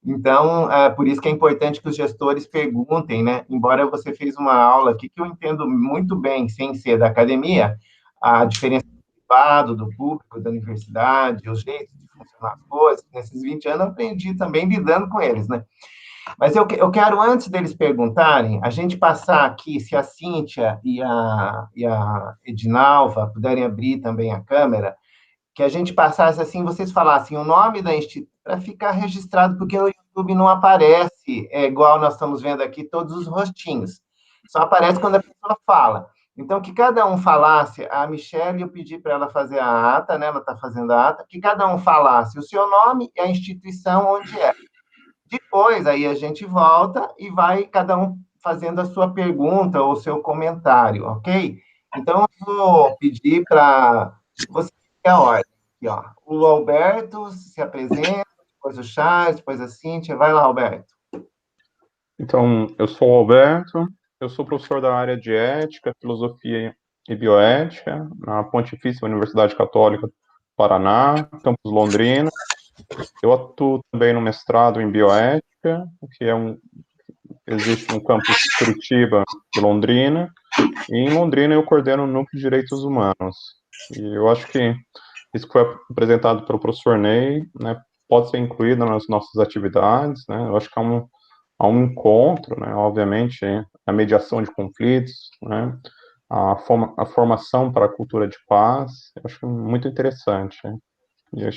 Então, por isso que é importante que os gestores perguntem, né? Embora você fez uma aula aqui que eu entendo muito bem, sem ser da academia, a diferença do privado, do público, da universidade, os jeitos de funcionar as coisas. Nesses 20 anos, eu aprendi também lidando com eles, né? Mas eu quero, antes deles perguntarem, a gente passar aqui, se a Cíntia e a Edinalva puderem abrir também a câmera, que a gente passasse assim, vocês falassem o nome da instituição, para ficar registrado, porque no YouTube não aparece, igual nós estamos vendo aqui, todos os rostinhos. Só aparece quando a pessoa fala. Então, que cada um falasse, a Michelle, eu pedi para ela fazer a ata, né? Ela está fazendo a ata, que cada um falasse o seu nome e a instituição onde é. Depois, aí a gente volta e vai cada um fazendo a sua pergunta ou seu comentário, ok? Então, eu vou pedir para você ter a ordem. Aqui, ó. O Alberto se apresenta, depois o Charles, depois a Cíntia. Vai lá, Alberto. Então, eu sou o Alberto, eu sou professor da área de Ética, Filosofia e Bioética na Pontifícia Universidade Católica do Paraná, campus Londrina. Eu atuo também no mestrado em Bioética, que existe no campus Curitiba e Londrina, e em Londrina eu coordeno o Núcleo de Direitos Humanos. E eu acho que isso que foi apresentado pelo professor Ney, né, pode ser incluído nas nossas atividades, né, eu acho que há um encontro, né, obviamente, a mediação de conflitos, né, a formação para a cultura de paz, eu acho muito interessante, né, e eu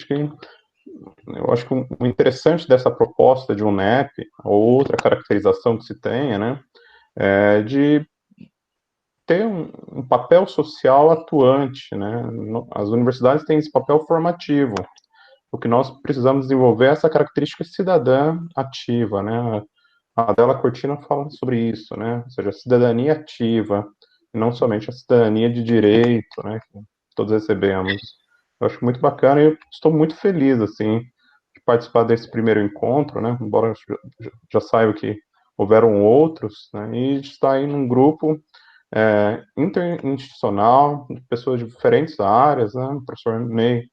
acho que o interessante dessa proposta de UNEP, ou outra caracterização que se tenha, né, é de ter um papel social atuante, né, as universidades têm esse papel formativo, o que nós precisamos desenvolver é essa característica cidadã ativa, né, a Adela Cortina fala sobre isso, né, ou seja, a cidadania ativa, e não somente a cidadania de direito, né, que todos recebemos. Eu acho muito bacana e eu estou muito feliz, assim, de participar desse primeiro encontro, né, embora eu já saiba que houveram outros, né, e de estar aí num grupo interinstitucional, de pessoas de diferentes áreas, né, o professor Ney,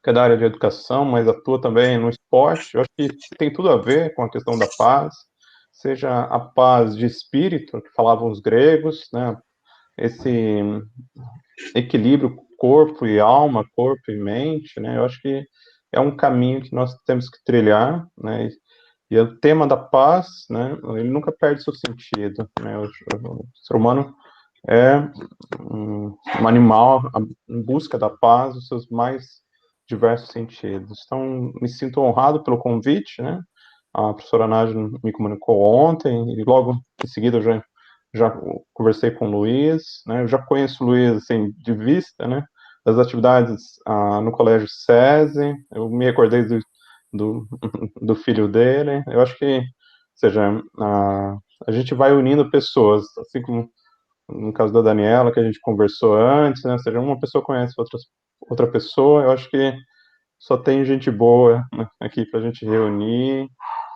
que é da área de educação, mas atua também no esporte, eu acho que tem tudo a ver com a questão da paz, seja a paz de espírito, que falavam os gregos, né, esse equilíbrio corpo e alma, corpo e mente, né, eu acho que é um caminho que nós temos que trilhar, né, e o tema da paz, né, ele nunca perde seu sentido, né, o ser humano é um animal em busca da paz, os seus mais diversos sentidos. Então, me sinto honrado pelo convite, né? A professora Nádia me comunicou ontem, e logo em seguida eu já conversei com o Luiz, né? Eu já conheço o Luiz, assim, de vista, né? Das atividades no Colégio SESI, eu me recordei do, do filho dele, eu acho que, ou seja, a gente vai unindo pessoas, assim como no caso da Daniela, que a gente conversou antes, né? Ou seja, uma pessoa conhece outra pessoa, eu acho que só tem gente boa, né, aqui para a gente reunir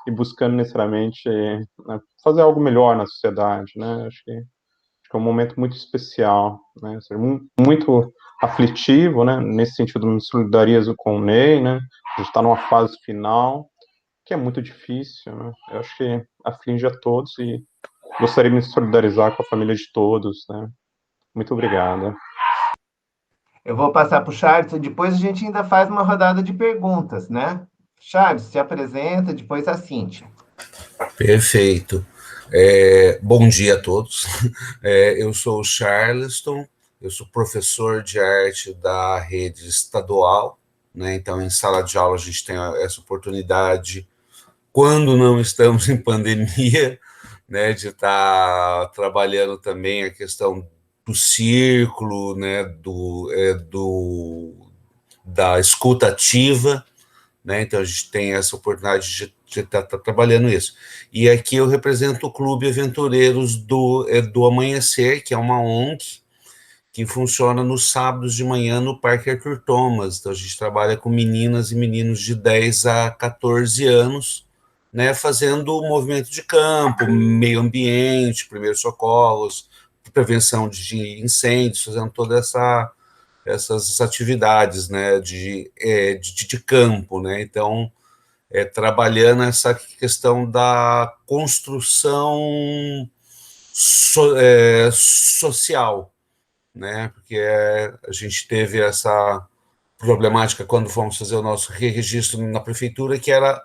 e buscando necessariamente, né, fazer algo melhor na sociedade, né? Acho que é um momento muito especial, né? Ou seja, muito aflitivo, né? Nesse sentido, me solidarizo com o Ney, né? A gente está numa fase final que é muito difícil, né? Eu acho que aflige a todos e gostaria de me solidarizar com a família de todos, né? Muito obrigado. Eu vou passar para o Charles e depois a gente ainda faz uma rodada de perguntas, né? Charles, se apresenta, depois a Cíntia. Perfeito. Bom dia a todos. Eu sou o Charleston, eu sou professor de arte da rede estadual, né? Então, em sala de aula, a gente tem essa oportunidade, quando não estamos em pandemia, né, de estar trabalhando também a questão do círculo, né, da escuta ativa, né? Então, a gente tem essa oportunidade está trabalhando isso. E aqui eu represento o Clube Aventureiros do Amanhecer, que é uma ONG que funciona nos sábados de manhã no Parque Arthur Thomas. Então, a gente trabalha com meninas e meninos de 10 a 14 anos, né, fazendo movimento de campo, meio ambiente, primeiros socorros, prevenção de incêndios, fazendo todas essas atividades, né, de campo, né. Então, trabalhando essa questão da construção social, né, porque a gente teve essa problemática quando fomos fazer o nosso registro na prefeitura, que era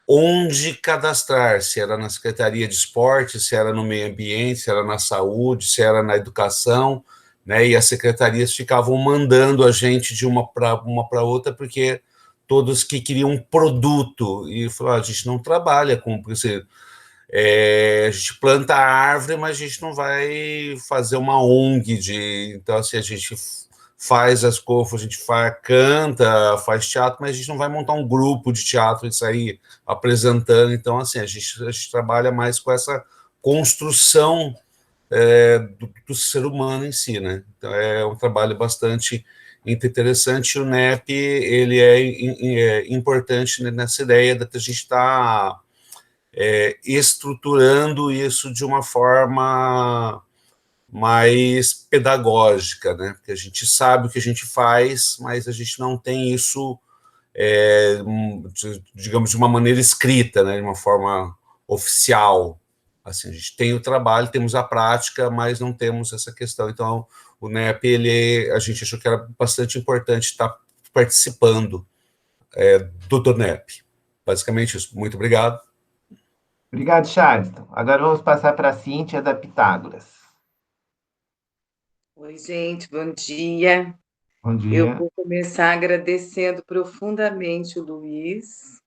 onde cadastrar, se era na Secretaria de Esporte, se era no meio ambiente, se era na saúde, se era na educação, né, e as secretarias ficavam mandando a gente de uma para outra, porque todos que queriam um produto, e falaram, a gente não trabalha com... a gente planta a árvore, mas a gente não vai fazer uma ONG então, assim, a gente faz as coisas, a gente canta, faz teatro, mas a gente não vai montar um grupo de teatro e sair apresentando. Então, assim, a gente trabalha mais com essa construção do ser humano em si, né? Então, é um trabalho bastante interessante. O NEP, ele é importante nessa ideia de a gente estar estruturando isso de uma forma mais pedagógica, né? Porque a gente sabe o que a gente faz, mas a gente não tem isso, digamos, de uma maneira escrita, né? De uma forma oficial. Assim, a gente tem o trabalho, temos a prática, mas não temos essa questão. Então, o NEP, a gente achou que era bastante importante estar participando do NEP. Basicamente isso. Muito obrigado. Obrigado, Charleston. Agora vamos passar para a Cíntia da Pitágoras. Oi, gente, bom dia. Bom Eu dia. vou começar agradecendo profundamente o Luiz,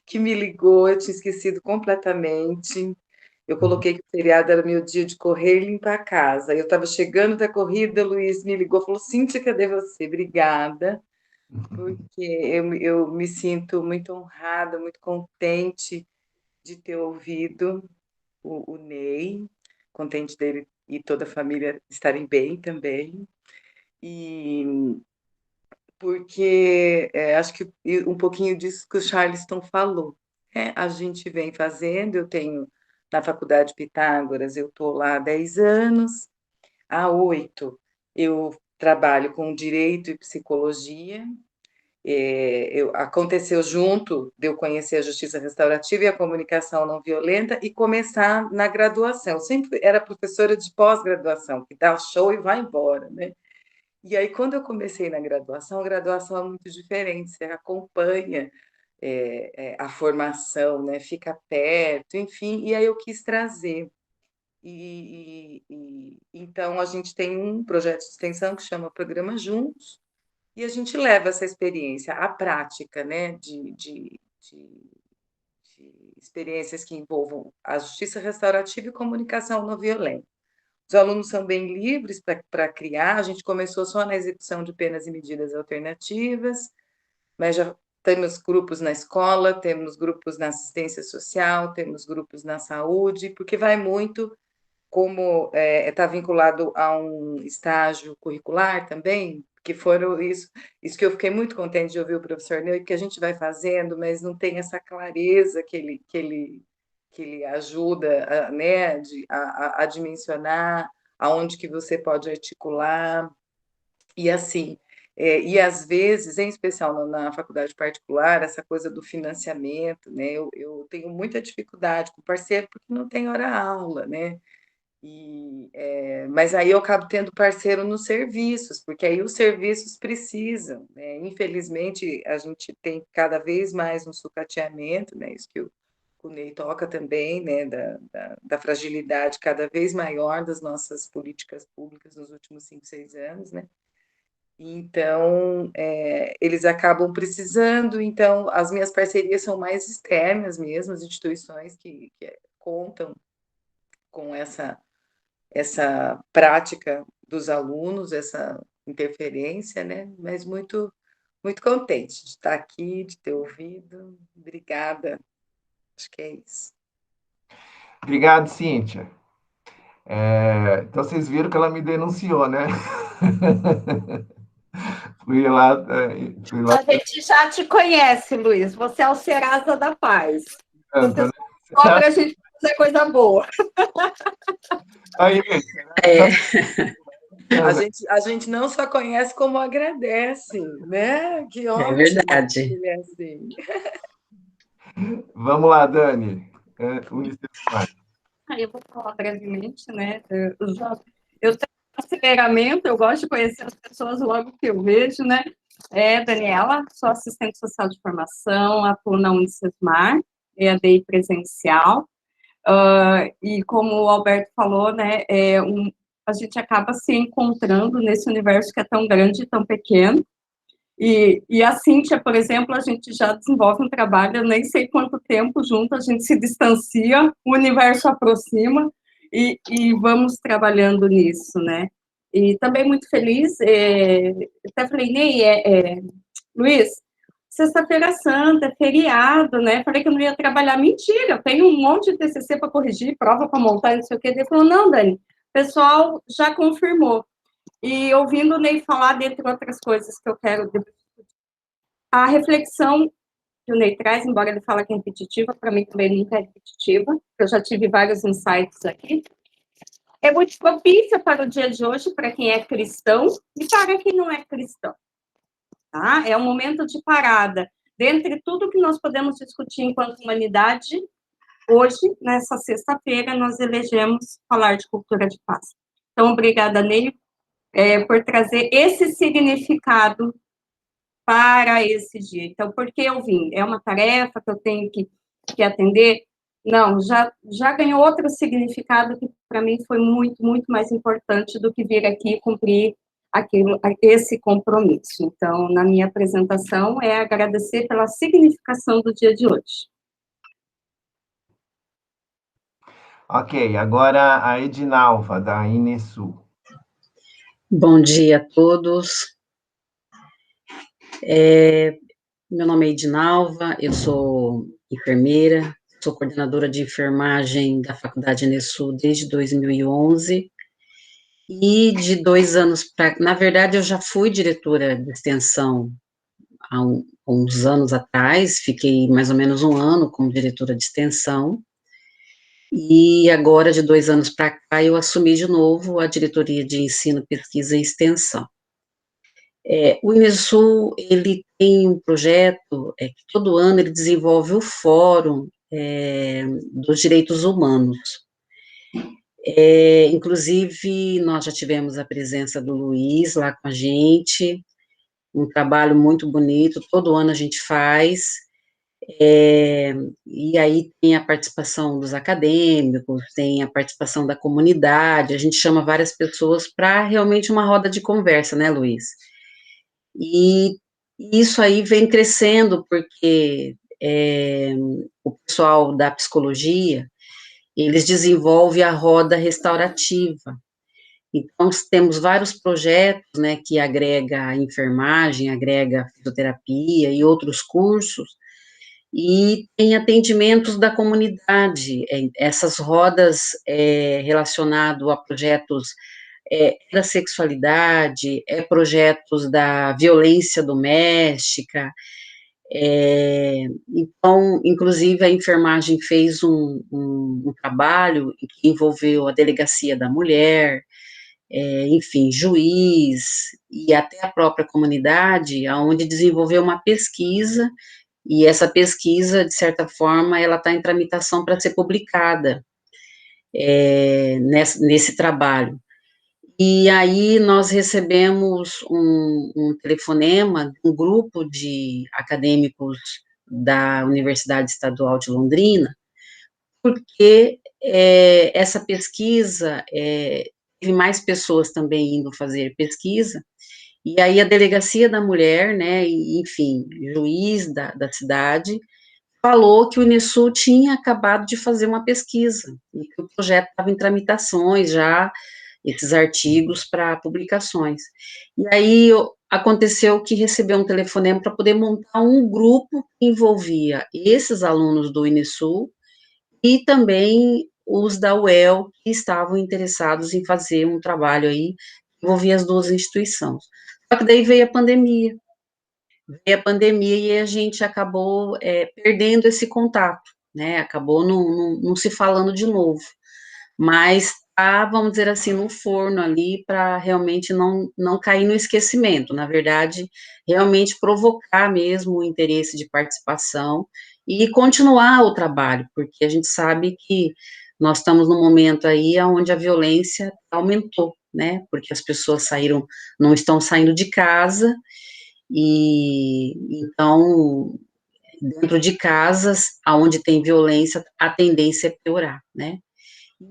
que me ligou, eu tinha esquecido completamente. Eu coloquei que o feriado era meu dia de correr e limpar a casa. Eu estava chegando da corrida, o Luiz me ligou, falou, Cíntia, cadê você? Obrigada, porque eu me sinto muito honrada, muito contente de ter ouvido o Ney, contente dele e toda a família estarem bem também. E porque acho que um pouquinho disso que o Charleston falou, né? A gente vem fazendo, eu tenho na Faculdade Pitágoras, eu estou lá há 10 anos, há 8 eu trabalho com direito e psicologia. Aconteceu junto de eu conhecer a justiça restaurativa e a comunicação não violenta e começar na graduação. Eu sempre era professora de pós-graduação, que dá o show e vai embora, né? E aí, quando eu comecei na graduação, a graduação é muito diferente, você acompanha a formação, né? Fica perto, enfim, e aí eu quis trazer. Então, a gente tem um projeto de extensão que chama Programa Juntos, e a gente leva essa experiência à prática, né? De experiências que envolvam a justiça restaurativa e comunicação não violenta. Os alunos são bem livres para criar, a gente começou só na execução de penas e medidas alternativas, mas já temos grupos na escola, temos grupos na assistência social, temos grupos na saúde, porque vai muito, como está vinculado a um estágio curricular também, que foram isso que eu fiquei muito contente de ouvir o professor Ney, que a gente vai fazendo, mas não tem essa clareza que ele ajuda, né, a dimensionar aonde que você pode articular, e assim, e às vezes, em especial na faculdade particular, essa coisa do financiamento, né, eu tenho muita dificuldade com o parceiro porque não tem hora-aula, né, mas aí eu acabo tendo parceiro nos serviços, porque aí os serviços precisam, né? Infelizmente, a gente tem cada vez mais um sucateamento, né? Isso que o Ney toca também, né? Da fragilidade cada vez maior das nossas políticas públicas nos últimos 5, 6 anos, né? Então, eles acabam precisando, então, as minhas parcerias são mais externas mesmo, as instituições que contam com essa prática dos alunos, essa interferência, né? Mas muito, muito contente de estar aqui, de ter ouvido. Obrigada. Acho que é isso. Obrigado, Cíntia. Então, vocês viram que ela me denunciou, né? Fui lá. A gente já te conhece, Luiz. Você é o Serasa da Paz. Você Né? só cobra a gente fazer coisa boa. Aí, É, A gente não só conhece, como agradece, né? Que é ótimo verdade. que ele é assim. vamos lá, Dani. O Ministério Eu vou falar brevemente, né? Eu tenho aceleramento, eu gosto de conhecer as pessoas logo que eu vejo, né? Daniela, sou assistente social de formação, atuo na Unicesmar, EAD presencial, e como o Alberto falou, né, a gente acaba se encontrando nesse universo que é tão grande e tão pequeno, e a Cíntia, por exemplo, a gente já desenvolve um trabalho, eu nem sei quanto tempo junto, a gente se distancia, o universo aproxima, e vamos trabalhando nisso, né? E também muito feliz, até falei, Ney, Luiz, sexta-feira santa, é feriado, né? Falei que eu não ia trabalhar, mentira, eu tenho um monte de TCC para corrigir, prova para montar, não sei o quê. Ele falou, não, Dani, o pessoal já confirmou. E ouvindo o Ney falar, dentre outras coisas que eu quero, a reflexão que o Ney traz, embora ele fale que é repetitiva, para mim também nunca é repetitiva, eu já tive vários insights aqui, é muito propícia para o dia de hoje, para quem é cristão e para quem não é cristão. Tá? É um momento de parada. Dentre tudo que nós podemos discutir enquanto humanidade, hoje, nessa sexta-feira, nós elegemos falar de cultura de paz. Então, obrigada, Ney, por trazer esse significado para esse dia. Então, por que eu vim? É uma tarefa que eu tenho que atender? Não, já ganhou outro significado que, para mim, foi muito, muito mais importante do que vir aqui cumprir esse compromisso. Então, na minha apresentação, é agradecer pela significação do dia de hoje. Ok, agora a Edinalva, da Inesul. Bom dia a todos. Meu nome é Edinalva, eu sou enfermeira, sou coordenadora de enfermagem da Faculdade Enesul desde 2011, e de 2 anos para... Na verdade, eu já fui diretora de extensão há uns anos atrás, fiquei mais ou menos 1 ano como diretora de extensão, e agora, de 2 anos para cá, eu assumi de novo a diretoria de ensino, pesquisa e extensão. O Inesul, ele tem um projeto que todo ano ele desenvolve o Fórum dos Direitos Humanos. Inclusive, nós já tivemos a presença do Luiz lá com a gente, um trabalho muito bonito, todo ano a gente faz, e aí tem a participação dos acadêmicos, tem a participação da comunidade, a gente chama várias pessoas para realmente uma roda de conversa, né, Luiz? E isso aí vem crescendo, porque o pessoal da psicologia, eles desenvolvem a roda restaurativa. Então, temos vários projetos, né, que agrega a enfermagem, agrega a fisioterapia e outros cursos, e tem atendimentos da comunidade, essas rodas relacionadas a projetos da sexualidade, projetos da violência doméstica, então, inclusive, a enfermagem fez um trabalho que envolveu a delegacia da mulher, enfim, juiz, e até a própria comunidade, onde desenvolveu uma pesquisa, e essa pesquisa, de certa forma, ela está em tramitação para ser publicada nesse trabalho. E aí nós recebemos um telefonema de um grupo de acadêmicos da Universidade Estadual de Londrina, porque essa pesquisa, teve mais pessoas também indo fazer pesquisa, e aí a Delegacia da Mulher, né, e, enfim, juiz da cidade, falou que o Inesul tinha acabado de fazer uma pesquisa, e que o projeto estava em tramitações já, esses artigos para publicações. E aí aconteceu que recebeu um telefonema para poder montar um grupo que envolvia esses alunos do Unisul e também os da UEL, que estavam interessados em fazer um trabalho aí, que envolvia as duas instituições. Só que daí veio a pandemia e a gente acabou perdendo esse contato, né, acabou não se falando de novo, mas tá, vamos dizer assim, no forno ali, para realmente não cair no esquecimento, na verdade, realmente provocar mesmo o interesse de participação e continuar o trabalho, porque a gente sabe que nós estamos num momento aí onde a violência aumentou, né, porque as pessoas não estão saindo de casa, e então, dentro de casas onde tem violência, a tendência é piorar, né.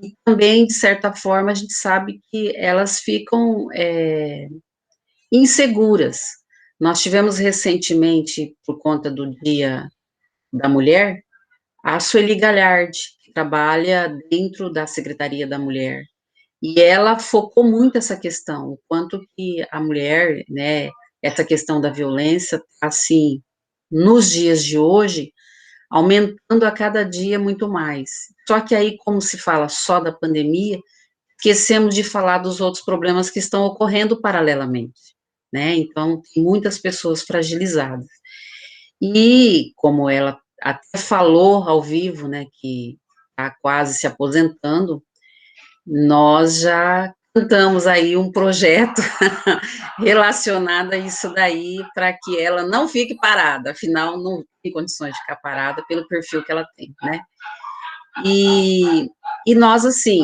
E também, de certa forma, a gente sabe que elas ficam inseguras. Nós tivemos recentemente, por conta do Dia da Mulher, a Sueli Galhardi, que trabalha dentro da Secretaria da Mulher, e ela focou muito essa questão, o quanto que a mulher, né, essa questão da violência, assim, nos dias de hoje, aumentando a cada dia muito mais. Só que aí, como se fala só da pandemia, esquecemos de falar dos outros problemas que estão ocorrendo paralelamente, né? Então, tem muitas pessoas fragilizadas. E, como ela até falou ao vivo, né, que está quase se aposentando, nós já cantamos aí um projeto relacionado a isso daí, para que ela não fique parada, afinal, não tem condições de ficar parada pelo perfil que ela tem, né? E nós, assim,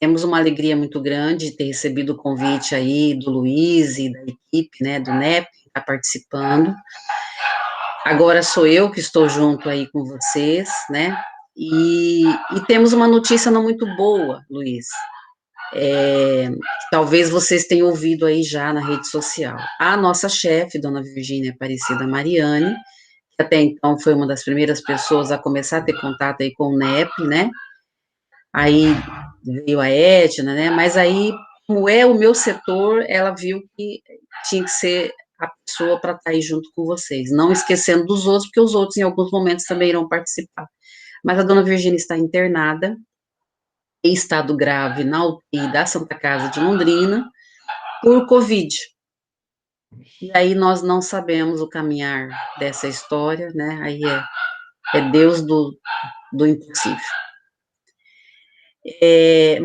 temos uma alegria muito grande de ter recebido o convite aí do Luiz e da equipe, né, do NEP, que está participando. Agora sou eu que estou junto aí com vocês, né, e temos uma notícia não muito boa, Luiz. Talvez vocês tenham ouvido aí já na rede social. A nossa chefe, dona Virgínia Aparecida Mariani, que até então foi uma das primeiras pessoas a começar a ter contato aí com o NEP, né, aí veio a Edna, né, mas aí, como é o meu setor, ela viu que tinha que ser a pessoa para estar aí junto com vocês, não esquecendo dos outros, porque os outros em alguns momentos também irão participar. Mas a dona Virgínia está internada, em estado grave, na UTI da Santa Casa de Londrina, por Covid. E aí nós não sabemos o caminhar dessa história, né, aí é Deus do impossível.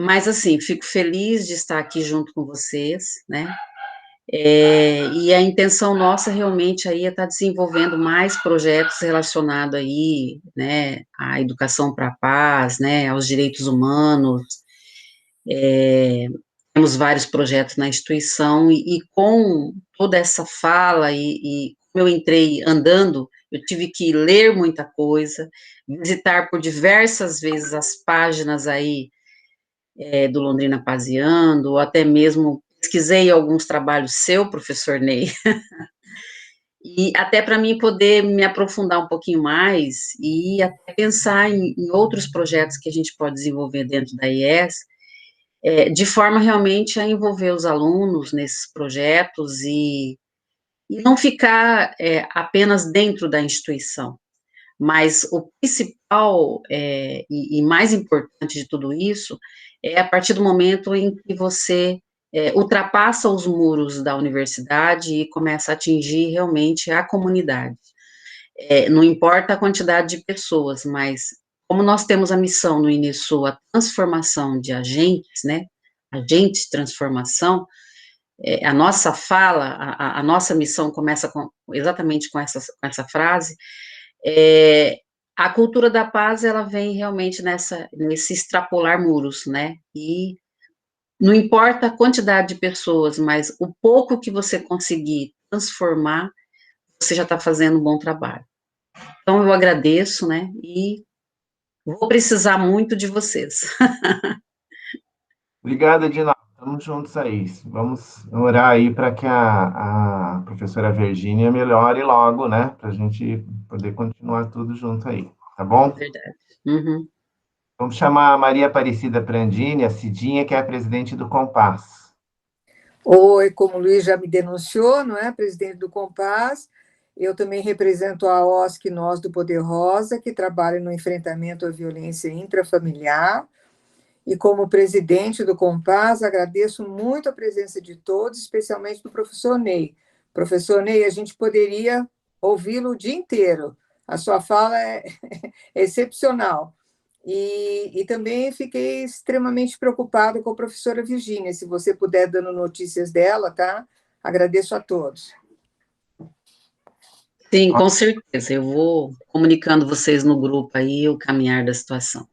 Mas, assim, fico feliz de estar aqui junto com vocês, né, e a intenção nossa realmente aí é estar desenvolvendo mais projetos relacionados aí, né, à educação para a paz, né, aos direitos humanos. Temos vários projetos na instituição e com toda essa fala e como eu entrei andando, eu tive que ler muita coisa, visitar por diversas vezes as páginas aí do Londrina Paseando, ou até mesmo pesquisei alguns trabalhos seu, professor Ney, e até para mim poder me aprofundar um pouquinho mais e até pensar em outros projetos que a gente pode desenvolver dentro da IES, de forma realmente a envolver os alunos nesses projetos e não ficar apenas dentro da instituição. Mas o principal e mais importante de tudo isso é a partir do momento em que você ultrapassa os muros da universidade e começa a atingir realmente a comunidade. Não importa a quantidade de pessoas, mas como nós temos a missão no início, a transformação de agentes, né, agentes de transformação, a nossa fala, a nossa missão começa exatamente com essa frase, a cultura da paz, ela vem realmente nesse extrapolar muros, né, e não importa a quantidade de pessoas, mas o pouco que você conseguir transformar, você já está fazendo um bom trabalho. Então, eu agradeço, né, e vou precisar muito de vocês. Obrigado, Edinaldo. Estamos juntos aí. Vamos orar aí para que a professora Virgínia melhore logo, né? Para a gente poder continuar tudo junto aí, tá bom? Verdade. Uhum. Vamos chamar a Maria Aparecida Prandini, a Cidinha, que é a presidente do Compass. Oi, como o Luiz já me denunciou, não é? Presidente do Compass, eu também represento a OSC Nós do Poder Rosa, que trabalha no enfrentamento à violência intrafamiliar. E como presidente do Compass, agradeço muito a presença de todos, especialmente do professor Ney. Professor Ney, a gente poderia ouvi-lo o dia inteiro. A sua fala é excepcional. E também fiquei extremamente preocupada com a professora Virgínia. Se você puder dando notícias dela, tá? Agradeço a todos. Sim, com certeza. Eu vou comunicando vocês no grupo aí o caminhar da situação.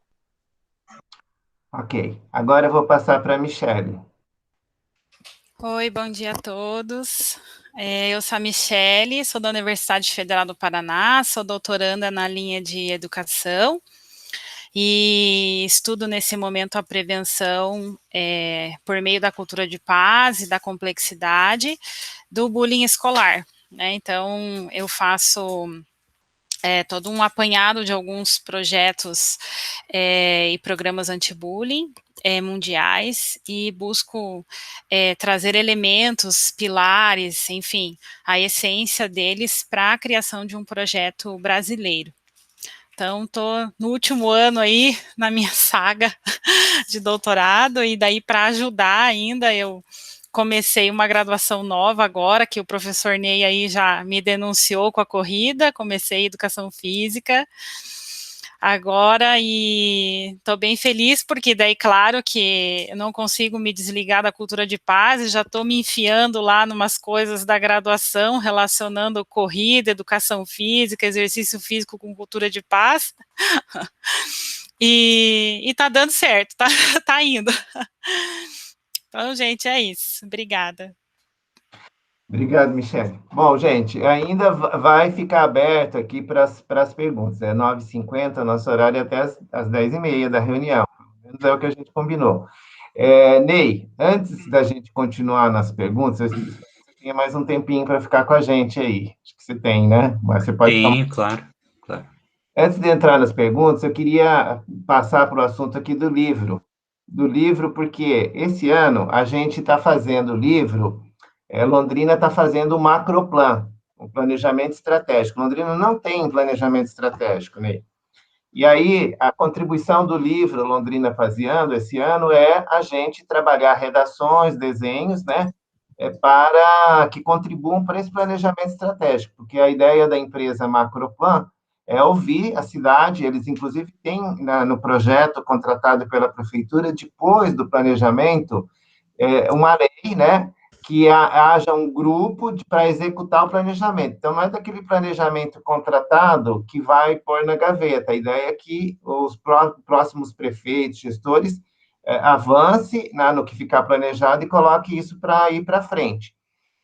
Ok. Agora eu vou passar para a Michele. Oi, bom dia a todos. Eu sou a Michele, sou da Universidade Federal do Paraná, sou doutoranda na linha de educação e estudo nesse momento a prevenção por meio da cultura de paz e da complexidade do bullying escolar, né? Então, eu faço todo um apanhado de alguns projetos e programas anti-bullying mundiais e busco trazer elementos, pilares, enfim, a essência deles para a criação de um projeto brasileiro. Então, estou no último ano aí na minha saga de doutorado e daí para ajudar ainda eu comecei uma graduação nova agora, que o professor Ney aí já me denunciou com a corrida, comecei educação física agora e estou bem feliz porque daí, claro que eu não consigo me desligar da cultura de paz e já estou me enfiando lá numas coisas da graduação, relacionando corrida, educação física, exercício físico com cultura de paz e tá dando certo, tá indo. Então, gente, é isso. Obrigada. Obrigado, Michele. Bom, gente, ainda vai ficar aberto aqui para as perguntas. É 9h50, nosso horário é até às 10h30 da reunião. Pelo menos é o que a gente combinou. Ney, antes da gente continuar nas perguntas, eu espero que você tenha mais um tempinho para ficar com a gente aí. Acho que você tem, né? Mas você pode falar. Tenho, claro, claro. Antes de entrar nas perguntas, eu queria passar para o assunto aqui do livro. Do livro, porque esse ano a gente está fazendo o livro, Londrina está fazendo o Macroplan, o planejamento estratégico. Londrina não tem planejamento estratégico, né? E aí, a contribuição do livro Londrina Faseando esse ano é a gente trabalhar redações, desenhos, né? Para que contribuam para esse planejamento estratégico, porque a ideia da empresa Macroplan é ouvir a cidade, eles inclusive têm no projeto contratado pela prefeitura, depois do planejamento, uma lei, né, que haja um grupo para executar o planejamento. Então, não é daquele planejamento contratado que vai pôr na gaveta. A ideia é que os próximos prefeitos, gestores, avance no que ficar planejado e coloque isso para ir para frente.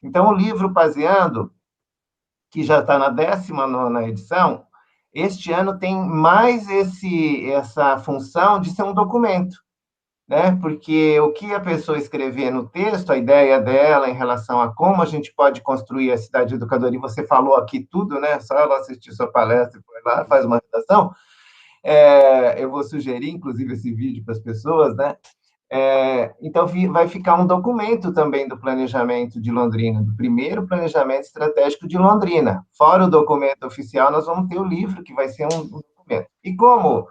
Então, o livro Paseando, que já está na 19ª edição, este ano tem mais essa função de ser um documento, né? Porque o que a pessoa escrever no texto, a ideia dela em relação a como a gente pode construir a cidade educadora, e você falou aqui tudo, né? Só ela assistir sua palestra e foi lá, faz uma redação. Eu vou sugerir, inclusive, esse vídeo para as pessoas, né? Então, vai ficar um documento também do planejamento de Londrina, do primeiro planejamento estratégico de Londrina. Fora o documento oficial, nós vamos ter o livro, que vai ser um documento. E como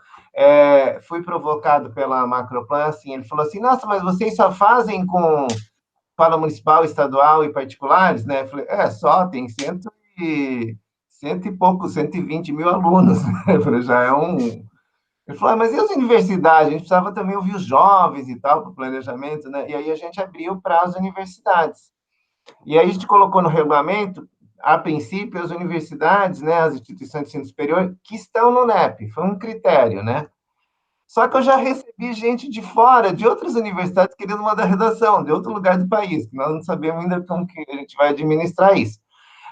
fui provocado pela Macroplan, assim, ele falou assim, nossa, mas vocês só fazem com escola municipal, estadual e particulares, né? Eu falei, só, tem cento e pouco, 120 mil alunos. Eu falei, já é um... Ele falou, mas e as universidades? A gente precisava também ouvir os jovens e tal, para o planejamento, né? E aí a gente abriu para as universidades. E aí a gente colocou no regulamento, a princípio, as universidades, né, as instituições de ensino superior, que estão no NEP. Foi um critério, né? Só que eu já recebi gente de fora, de outras universidades, querendo mandar redação, de outro lugar do país, que nós não sabemos ainda como que a gente vai administrar isso.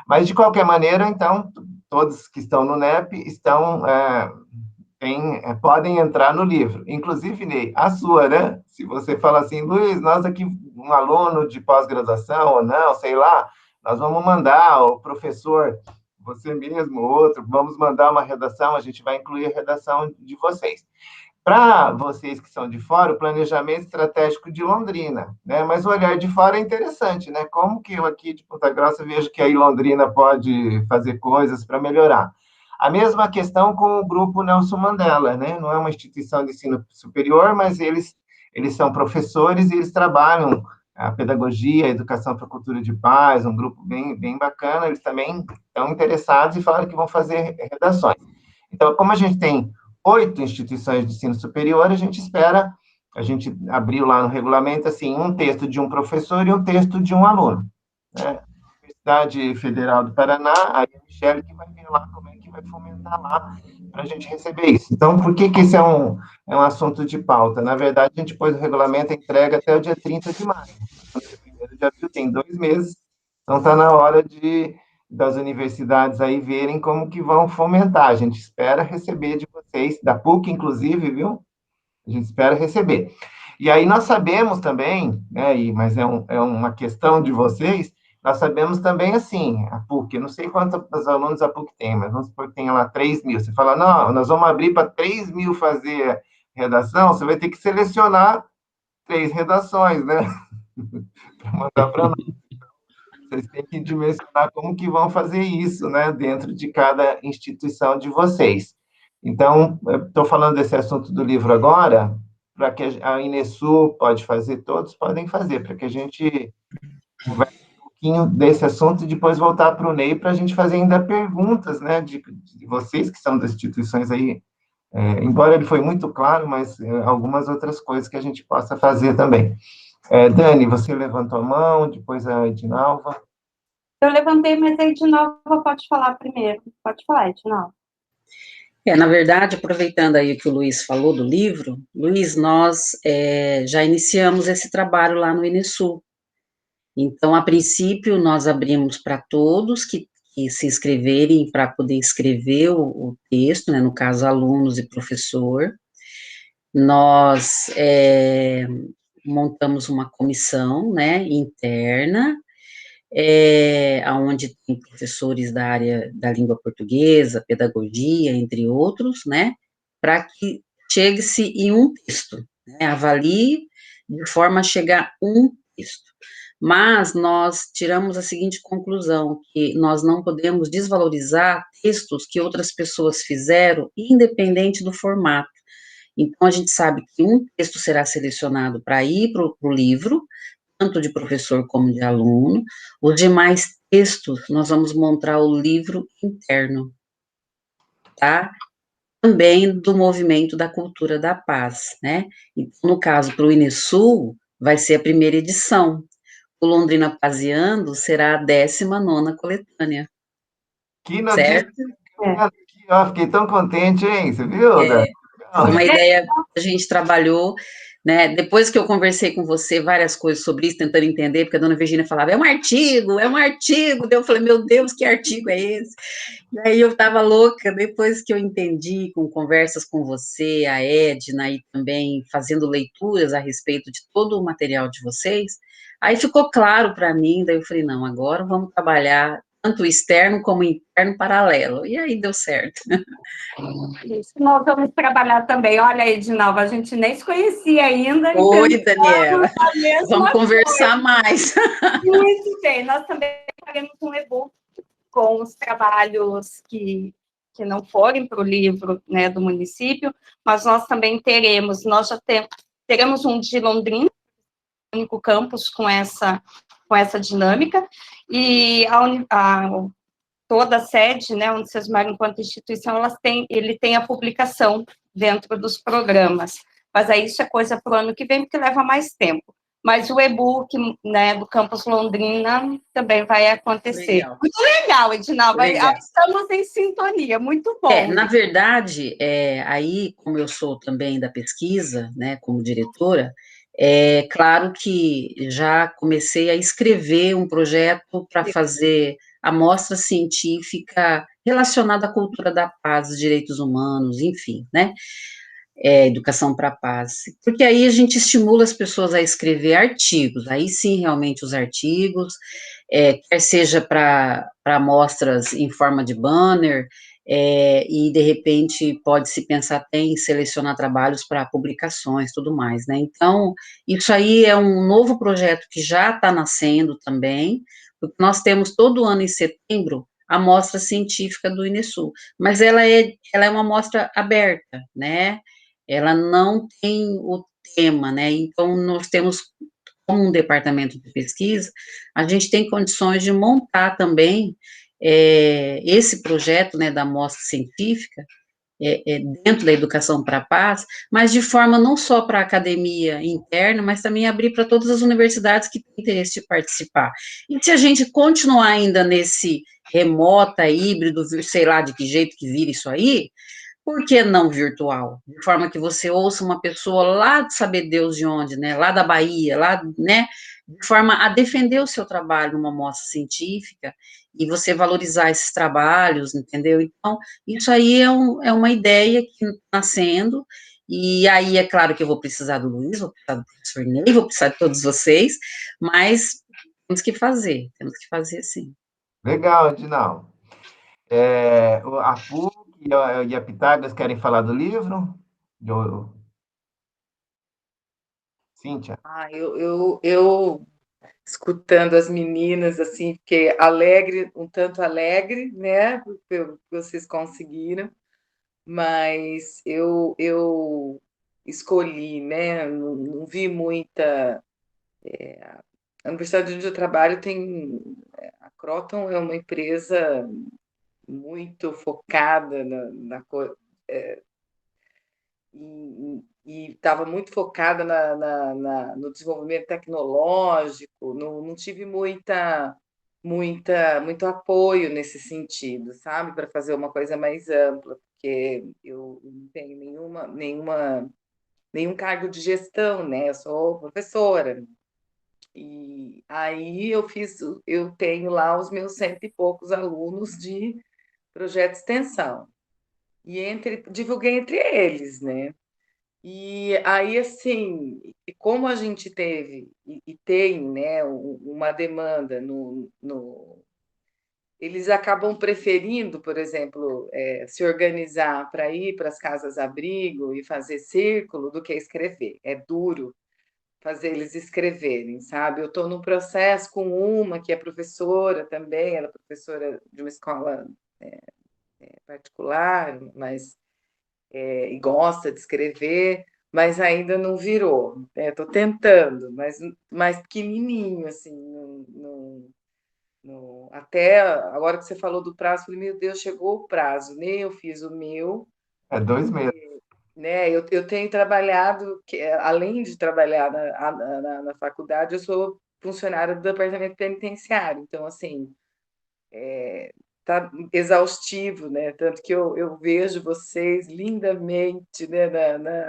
Mas, de qualquer maneira, então, todos que estão no NEP estão... podem entrar no livro. Inclusive, Ney, a sua, né? Se você fala assim, Luiz, nós aqui, um aluno de pós-graduação ou não, sei lá, nós vamos mandar, o professor, você mesmo, outro, vamos mandar uma redação, a gente vai incluir a redação de vocês. Para vocês que são de fora, o planejamento estratégico de Londrina, né? Mas o olhar de fora é interessante, né? Como que eu aqui de Ponta Grossa vejo que aí Londrina pode fazer coisas para melhorar? A mesma questão com o grupo Nelson Mandela, né? Não é uma instituição de ensino superior, mas eles são professores e eles trabalham a pedagogia, a educação para a cultura de paz, um grupo bem bacana. Eles também estão interessados e falaram que vão fazer redações. Então, como a gente tem 8 instituições de ensino superior, a gente abriu lá no regulamento, assim, um texto de um professor e um texto de um aluno, né? Universidade Federal do Paraná, a Michele que vai ver lá como é que vai fomentar lá para a gente receber isso. Então, por que esse é um assunto de pauta? Na verdade, a gente pôs o regulamento e entrega até o dia 30 de maio. No dia 1º de abril, tem 2 meses, então está na hora das universidades aí verem como que vão fomentar. A gente espera receber de vocês, da PUC, inclusive, viu? A gente espera receber. E aí nós sabemos também, né, mas é uma questão de vocês, nós sabemos também, assim, a PUC, eu não sei quantos alunos a PUC tem, mas vamos supor que tenha lá 3.000. Você fala, não, nós vamos abrir para 3.000 fazer redação, você vai ter que selecionar 3 redações, né? Para mandar para nós. Vocês têm que dimensionar como que vão fazer isso, né, dentro de cada instituição de vocês. Então, estou falando desse assunto do livro agora, para que a Inesul pode fazer, todos podem fazer, para que a gente converse um pouquinho desse assunto e depois voltar para o Ney, para a gente fazer ainda perguntas, né, de vocês que são das instituições aí, embora ele foi muito claro, mas algumas outras coisas que a gente possa fazer também. Dani, você levantou a mão, depois a Edinalva. Eu levantei, mas a Edinalva pode falar primeiro. Pode falar, Edinalva. Na verdade, aproveitando aí o que o Luiz falou do livro, Luiz, nós já iniciamos esse trabalho lá no Inesul. Então, a princípio, nós abrimos para todos que se inscreverem para poder escrever o texto, né, no caso, alunos e professor. Nós montamos uma comissão, né, interna, onde tem professores da área da língua portuguesa, pedagogia, entre outros, né, para que chegue-se em um texto, né, avalie de forma a chegar um texto. Mas nós tiramos a seguinte conclusão, que nós não podemos desvalorizar textos que outras pessoas fizeram, independente do formato. Então, a gente sabe que um texto será selecionado para ir para o livro, tanto de professor como de aluno. Os demais textos, nós vamos montar o livro interno, tá? Também do movimento da cultura da paz, né? Então, no caso, para o Inesul, vai ser a primeira edição. O Londrina Paseando será a 19ª coletânea. Que notícia! Fiquei tão contente, hein? Você viu? Foi uma ideia que a gente trabalhou, né? Depois que eu conversei com você várias coisas sobre isso, tentando entender, porque a dona Virgínia falava, é um artigo. Daí eu falei, meu Deus, que artigo é esse? E aí eu estava louca, depois que eu entendi, com conversas com você, a Edna, e também fazendo leituras a respeito de todo o material de vocês, aí ficou claro para mim, daí eu falei, não, agora vamos trabalhar tanto externo como interno paralelo, e aí deu certo. Isso, nós vamos trabalhar também. Olha, Edinalva, a gente nem se conhecia ainda. Oi, Daniela, vamos conversar mais. Muito bem, nós também faremos um e-book com os trabalhos que não forem para o livro, né, do município, mas nós também nós já teremos um de Londrina, o único campus com essa dinâmica, e toda a sede, né, onde vocês moram enquanto instituição, ele tem a publicação dentro dos programas, mas aí isso é coisa para o ano que vem, porque leva mais tempo. Mas o e-book, né, do Campus Londrina também vai acontecer. Legal. Muito legal, Edinalva. Estamos em sintonia, muito bom. Na verdade, aí, como eu sou também da pesquisa, né, como diretora, claro que já comecei a escrever um projeto para fazer amostra científica relacionada à cultura da paz, direitos humanos, enfim, né? Educação para a Paz, porque aí a gente estimula as pessoas a escrever artigos, aí sim, realmente, os artigos, quer seja para amostras em forma de banner, e, de repente, pode-se pensar até em selecionar trabalhos para publicações, tudo mais, né? Então, isso aí é um novo projeto que já está nascendo também, porque nós temos todo ano em setembro a mostra científica do INESul, mas ela é uma mostra aberta, né? Ela não tem o tema, né? Então, nós temos, como um departamento de pesquisa, a gente tem condições de montar também esse projeto, né, da mostra científica, dentro da educação para a paz, mas de forma não só para a academia interna, mas também abrir para todas as universidades que têm interesse de participar. E se a gente continuar ainda nesse remota, híbrido, sei lá de que jeito que vira isso aí, por que não virtual? De forma que você ouça uma pessoa lá de saber Deus de onde, né? Lá da Bahia, lá, né? De forma a defender o seu trabalho numa mostra científica e você valorizar esses trabalhos, entendeu? Então, isso aí é uma ideia que está nascendo, e aí é claro que eu vou precisar do Luiz, vou precisar do professor Ney, vou precisar de todos vocês, mas temos que fazer sim. Legal, Edinaldo. A PUC e a Pitágoras querem falar do livro? Cíntia? Eu escutando as meninas, assim, fiquei alegre, um tanto alegre, né, pelo que vocês conseguiram, mas eu escolhi, né, não vi muita... A Universidade onde eu trabalho tem... A Croton é uma empresa muito focada e estava muito focada no desenvolvimento tecnológico, não tive muito apoio nesse sentido, sabe, para fazer uma coisa mais ampla, porque eu não tenho nenhum cargo de gestão, né? Eu sou professora. E aí eu tenho lá os meus 100 e poucos alunos de projeto de extensão. E divulguei entre eles, né? E aí, assim, como a gente teve e tem, né, uma demanda eles acabam preferindo, por exemplo, se organizar para ir para as casas-abrigo e fazer círculo do que escrever. É duro fazer eles escreverem, sabe? Eu estou num processo com uma que é professora também, ela é professora de uma escola particular, mas e gosta de escrever, mas ainda não virou. Estou tentando, mas mais pequenininho, assim, até agora que você falou do prazo, falei, meu Deus, chegou o prazo, nem eu fiz o meu. 2 meses. Né, eu tenho trabalhado, além de trabalhar na faculdade, eu sou funcionária do departamento penitenciário, então, assim, tá exaustivo, né? Tanto que eu vejo vocês lindamente, né,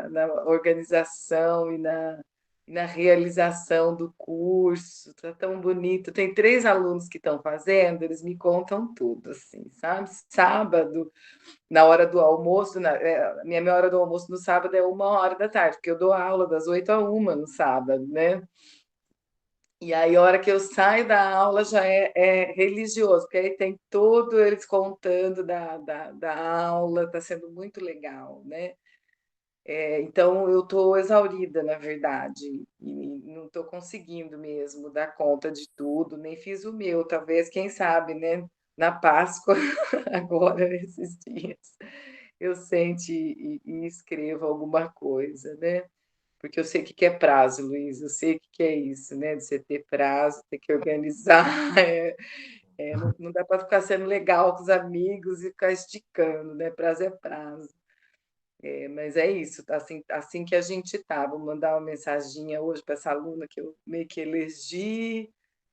na organização e na realização do curso, tá tão bonito. Tem 3 alunos que estão fazendo, eles me contam tudo, assim, sabe? Sábado, na hora do almoço, minha hora do almoço no sábado é 1 hora da tarde, porque eu dou aula das 8 a 1 no sábado, né? E aí, a hora que eu saio da aula já é religioso, porque aí tem todo eles contando da aula, está sendo muito legal, né? Então, eu estou exaurida, na verdade, e não estou conseguindo mesmo dar conta de tudo, nem fiz o meu, talvez, quem sabe, né? Na Páscoa, agora, esses dias, eu sente e escrevo alguma coisa, né? Porque eu sei o que é prazo, Luiz, eu sei o que é isso, né? De você ter prazo, ter que organizar. Não dá para ficar sendo legal com os amigos e ficar esticando, né? Prazo é prazo. Mas é isso, assim que a gente está. Vou mandar uma mensaginha hoje para essa aluna que eu meio que elegi,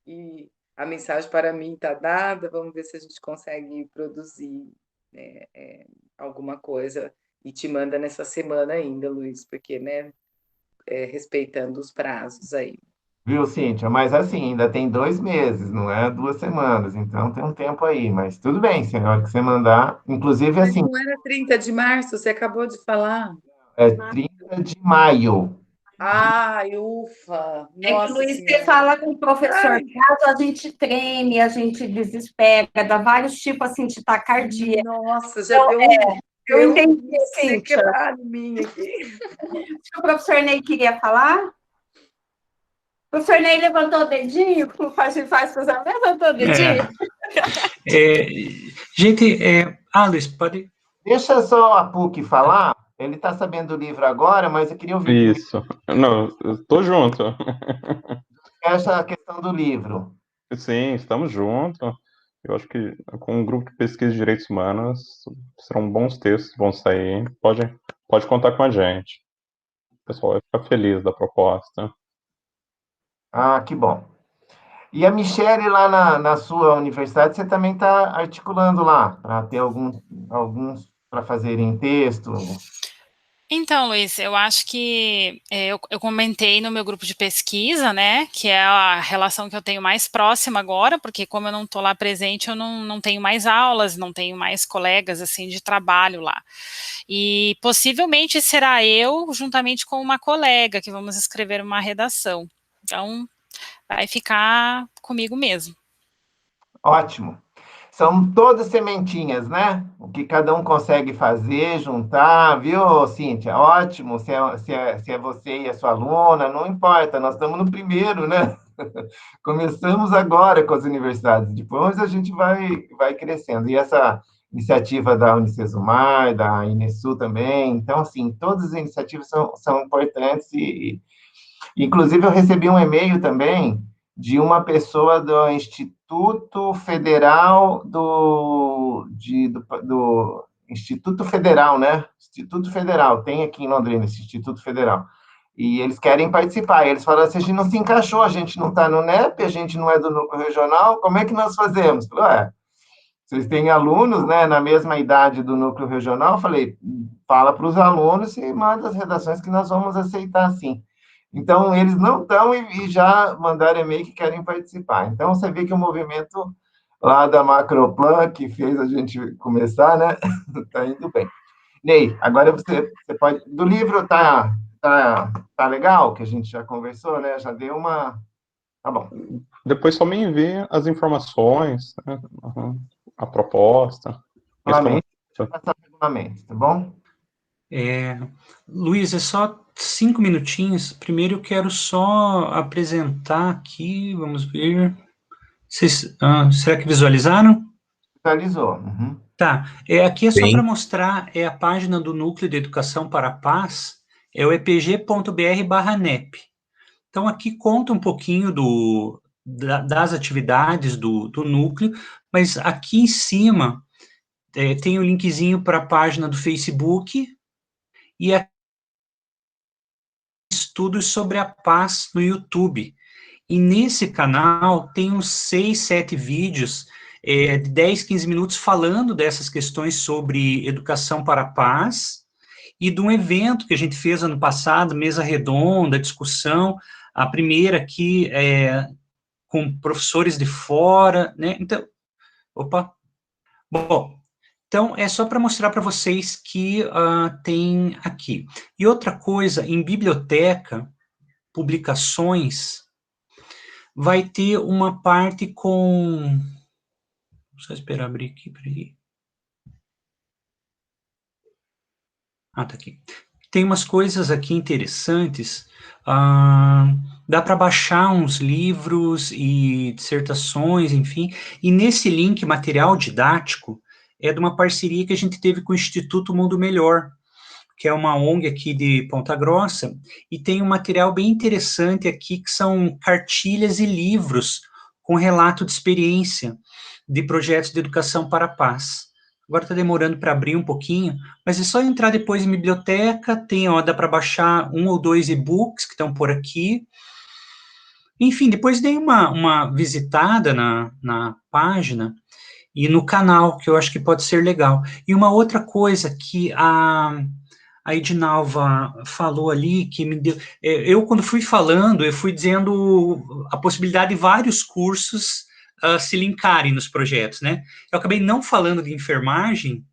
e a mensagem para mim está dada. Vamos ver se a gente consegue produzir alguma coisa e te manda nessa semana ainda, Luiz, porque, né? Respeitando os prazos aí. Viu, Cíntia? Mas assim, ainda tem 2 meses, não é 2 semanas, então tem um tempo aí, mas tudo bem, se a hora que você mandar, inclusive Mas assim, não era 30 de março, você acabou de falar. É 30 de maio. Ai, ufa! É que, Nossa Luiz, você Senhora! fala com o professor Ai. caso, a gente treme, a gente desespera, dá vários tipos, assim, de taquicardia. Nossa, já Então, eu deu entendi, um Cíntia. quebrado em mim aqui. O professor Ney queria falar? O professor Ney levantou o dedinho, como faz levantou o dedinho. Gente, Luiz, pode... Deixa só a PUC falar. Ele está sabendo do livro agora, mas eu queria ouvir primeiro Isso. Não, eu tô junto. essa questão do livro. Sim, estamos juntos. Eu acho que com um grupo de pesquisa de direitos humanos serão bons textos que vão sair. Pode contar com a gente. O pessoal vai ficar feliz da proposta. Ah, que bom. E a Michele, lá na sua universidade, você também está articulando lá, para ter alguns para fazerem texto. Então, Luiz, eu acho que eu comentei no meu grupo de pesquisa, né, que é a relação que eu tenho mais próxima agora, porque como eu não estou lá presente, eu não tenho mais aulas, não tenho mais colegas, assim, de trabalho lá. E possivelmente será eu, juntamente com uma colega, que vamos escrever uma redação. Então, vai ficar comigo mesmo. Ótimo. São todas sementinhas, né? O que cada um consegue fazer, juntar, viu, Cíntia? Ótimo, se é você e a sua aluna, não importa, nós estamos no primeiro, né? Começamos agora com as universidades, depois a gente vai crescendo. E essa iniciativa da Unicesumar, da Inesul também, então, assim, todas as iniciativas são importantes inclusive, eu recebi um e-mail também de uma pessoa do Instituto Federal do Instituto Federal, né? Instituto Federal, tem aqui em Londrina esse Instituto Federal. E eles querem participar. Eles falaram assim, a gente não se encaixou, a gente não está no NEP, a gente não é do núcleo regional, como é que nós fazemos? Eu falei, vocês têm alunos, né, na mesma idade do núcleo regional? Eu falei, fala para os alunos e manda as redações que nós vamos aceitar, sim. Então, eles não estão e já mandaram e-mail que querem participar. Então, você vê que o movimento lá da Macroplan, que fez a gente começar, né, está indo bem. Ney, agora você pode... Do livro tá legal, que a gente já conversou, né? Já deu uma... Tá bom. Depois só me envie as informações, né? A proposta. Regulamento. Passar o regulamento, tá bom? Luiz, é só 5 minutinhos. Primeiro eu quero só apresentar aqui, vamos ver. Vocês, será que visualizaram? Visualizou. Uhum. Tá, aqui é só para mostrar, a página do Núcleo de Educação para a Paz, é o epg.br/nep. Então, aqui conta um pouquinho das atividades do núcleo, mas aqui em cima tem o linkzinho para a página do Facebook e estudos sobre a paz no YouTube. E nesse canal tem uns 6, 7 vídeos de 10, 15 minutos falando dessas questões sobre educação para a paz e de um evento que a gente fez ano passado, mesa redonda, discussão, a primeira aqui com professores de fora, né? Então, bom, então é só para mostrar para vocês que tem aqui. E outra coisa, em biblioteca, publicações, vai ter uma parte com... Só esperar abrir aqui, peraí. Tá aqui. Tem umas coisas aqui interessantes. Dá para baixar uns livros e dissertações, enfim. E nesse link, material didático, é de uma parceria que a gente teve com o Instituto Mundo Melhor, que é uma ONG aqui de Ponta Grossa, e tem um material bem interessante aqui, que são cartilhas e livros com relato de experiência de projetos de educação para a paz. Agora está demorando para abrir um pouquinho, mas é só entrar depois em biblioteca, dá para baixar 1 ou 2 e-books que estão por aqui. Enfim, depois dei uma visitada na página e no canal, que eu acho que pode ser legal. E uma outra coisa que a Edinalva falou ali, que me deu... Eu, quando fui falando, eu fui dizendo a possibilidade de vários cursos se linkarem nos projetos, né? Eu acabei não falando de enfermagem,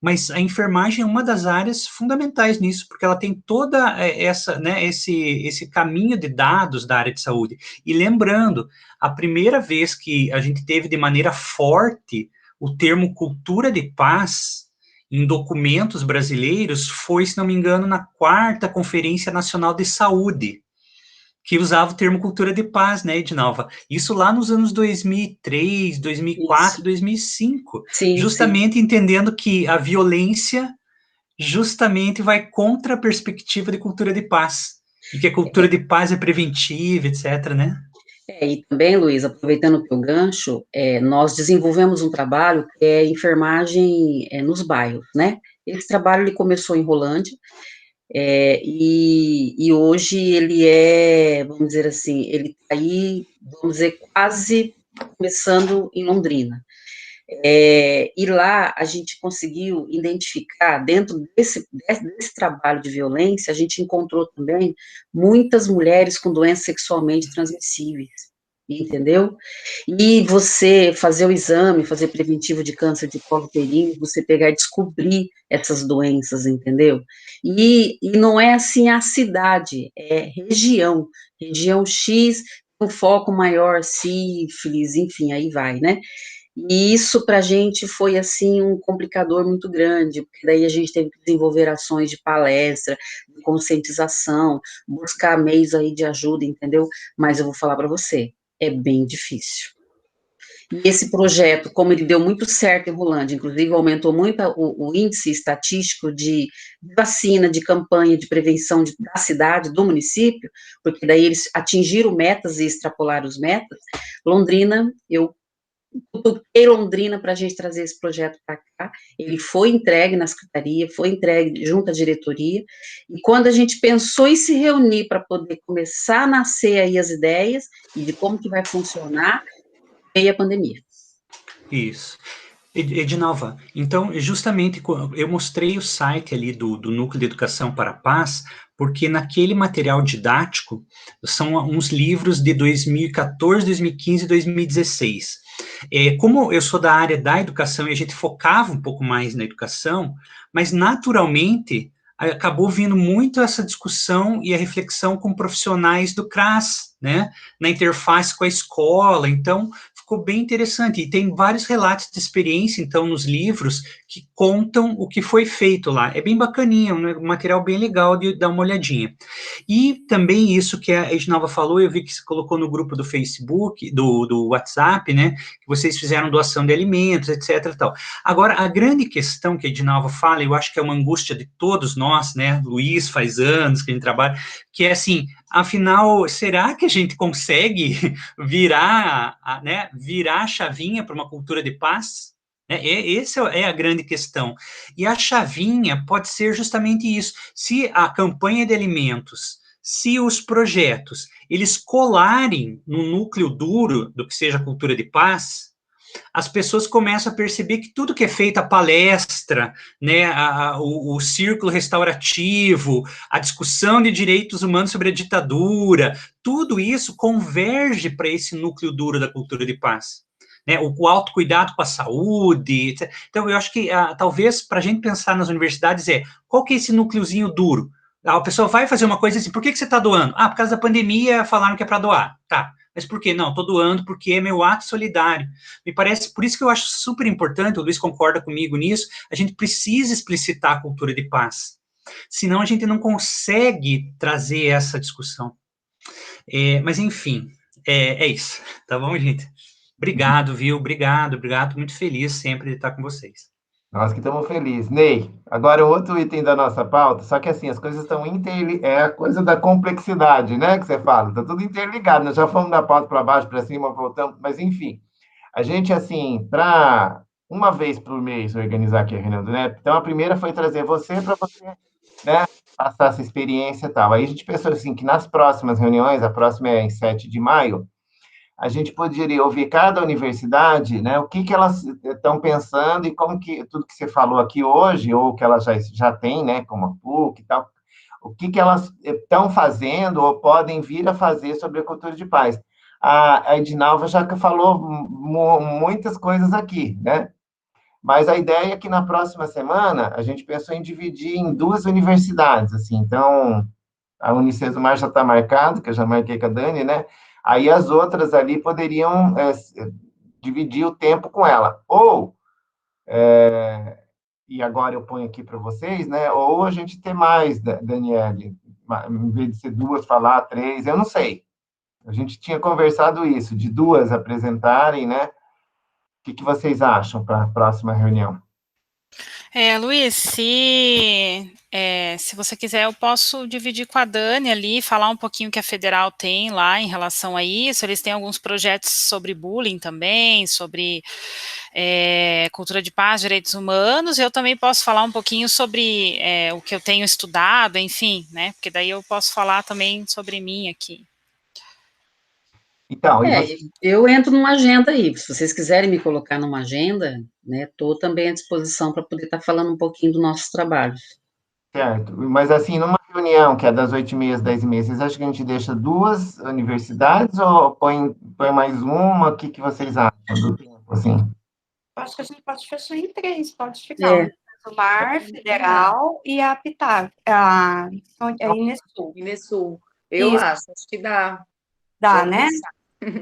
mas a enfermagem é uma das áreas fundamentais nisso, porque ela tem toda essa, né, esse caminho de dados da área de saúde. E lembrando, a primeira vez que a gente teve de maneira forte o termo cultura de paz em documentos brasileiros foi, se não me engano, na 4ª Conferência Nacional de Saúde, que usava o termo cultura de paz, né, Edinalva? Isso lá nos anos 2003, 2004, Isso. 2005, Sim, sim. justamente entendendo que a violência justamente vai contra a perspectiva de cultura de paz, e que a cultura de paz é preventiva, etc., né? E também, Luiz, aproveitando o teu gancho, nós desenvolvemos um trabalho que é enfermagem nos bairros, né? Esse trabalho ele começou em Rolândia, e hoje ele vamos dizer assim, ele está aí, vamos dizer, quase começando em Londrina. E lá a gente conseguiu identificar, dentro desse trabalho de violência, a gente encontrou também muitas mulheres com doenças sexualmente transmissíveis, entendeu? E você fazer o exame, fazer preventivo de câncer de colo uterino, você pegar e descobrir essas doenças, entendeu? E não é assim a cidade, é região X, um foco maior, sífilis, enfim, aí vai, né? E isso para a gente foi, assim, um complicador muito grande, porque daí a gente teve que desenvolver ações de palestra, de conscientização, buscar meios aí de ajuda, entendeu? Mas eu vou falar para você, é bem difícil. E esse projeto, como ele deu muito certo em Rolândia, inclusive aumentou muito o índice estatístico de vacina, de campanha de prevenção da cidade, do município, porque daí eles atingiram metas e extrapolaram os metas. Londrina, eu cutuquei Londrina para a gente trazer esse projeto para cá, ele foi entregue na secretaria, foi entregue junto à diretoria, e quando a gente pensou em se reunir para poder começar a nascer aí as ideias, e de como que vai funcionar, veio a pandemia. Isso. Edinalva, então, justamente, eu mostrei o site ali do Núcleo de Educação para a Paz, porque naquele material didático são uns livros de 2014, 2015 e 2016. Como eu sou da área da educação e a gente focava um pouco mais na educação, mas naturalmente acabou vindo muito essa discussão e a reflexão com profissionais do CRAS, né, na interface com a escola, então ficou bem interessante, e tem vários relatos de experiência, então, nos livros, que contam o que foi feito lá, é bem bacaninha, um material bem legal de dar uma olhadinha. E também isso que a Edinalva falou, eu vi que você colocou no grupo do Facebook, do WhatsApp, né, que vocês fizeram doação de alimentos, etc. e tal. Agora, a grande questão que a Edinalva fala, eu acho que é uma angústia de todos nós, né, Luiz faz anos que a gente trabalha, que é assim, afinal, será que a gente consegue virar a chavinha para uma cultura de paz? Essa é a grande questão. E a chavinha pode ser justamente isso. Se a campanha de alimentos, se os projetos, eles colarem no núcleo duro do que seja a cultura de paz, as pessoas começam a perceber que tudo que é feito, a palestra, né, o círculo restaurativo, a discussão de direitos humanos sobre a ditadura, tudo isso converge para esse núcleo duro da cultura de paz. Né, o autocuidado com a saúde, etc. Então, eu acho que, talvez, para a gente pensar nas universidades, qual que é esse núcleozinho duro? A pessoa vai fazer uma coisa assim, por que você está doando? Por causa da pandemia, falaram que é para doar. Tá, mas por quê? Não, estou doando porque é meu ato solidário. Me parece, por isso que eu acho super importante, o Luiz concorda comigo nisso, a gente precisa explicitar a cultura de paz. Senão a gente não consegue trazer essa discussão. Mas, enfim, é isso. Tá bom, gente? Obrigado, viu? Obrigado. Muito feliz sempre de estar com vocês. Nós que estamos felizes. Ney, agora outro item da nossa pauta, só que assim, as coisas estão a coisa da complexidade, né, que você fala, está tudo interligado, nós já fomos da pauta para baixo, para cima, voltamos, mas enfim, a gente, assim, para uma vez por mês organizar aqui a reunião do NEP, então a primeira foi trazer você para você, né, passar essa experiência e tal. Aí a gente pensou assim, que nas próximas reuniões, a próxima é em 7 de maio, a gente poderia ouvir cada universidade, né, o que elas estão pensando e como que tudo que você falou aqui hoje, ou que elas já têm, né, como a PUC e tal, o que elas estão fazendo ou podem vir a fazer sobre a cultura de paz. A Edinalva já falou muitas coisas aqui, né? Mas a ideia é que na próxima semana a gente pensou em dividir em duas universidades, assim, então a Unicesumar já está marcado, que eu já marquei com a Dani, né? Aí as outras ali poderiam dividir o tempo com ela. Ou, e agora eu ponho aqui para vocês, né? Ou a gente ter mais, Daniele, em vez de ser duas, falar três, eu não sei. A gente tinha conversado isso, de duas apresentarem, né? O que vocês acham para a próxima reunião? Luiz, se você quiser, eu posso dividir com a Dani ali, falar um pouquinho que a Federal tem lá em relação a isso. Eles têm alguns projetos sobre bullying também, sobre cultura de paz, direitos humanos. Eu também posso falar um pouquinho sobre o que eu tenho estudado, enfim, né? Porque daí eu posso falar também sobre mim aqui. Então, e você... Eu entro numa agenda aí, se vocês quiserem me colocar numa agenda, né, estou também à disposição para poder estar falando um pouquinho do nosso trabalho. Certo, mas assim, numa reunião que é das 8h30 às 10h30, vocês acham que a gente deixa duas universidades ou põe mais uma? O que vocês acham do tempo, assim? Acho que a gente pode fechar em três, pode ficar. É. O Mar, Federal e a Pitag, a Inesul. Inesul. Eu Isso. acho que dá. Dá, Vamos né? pensar.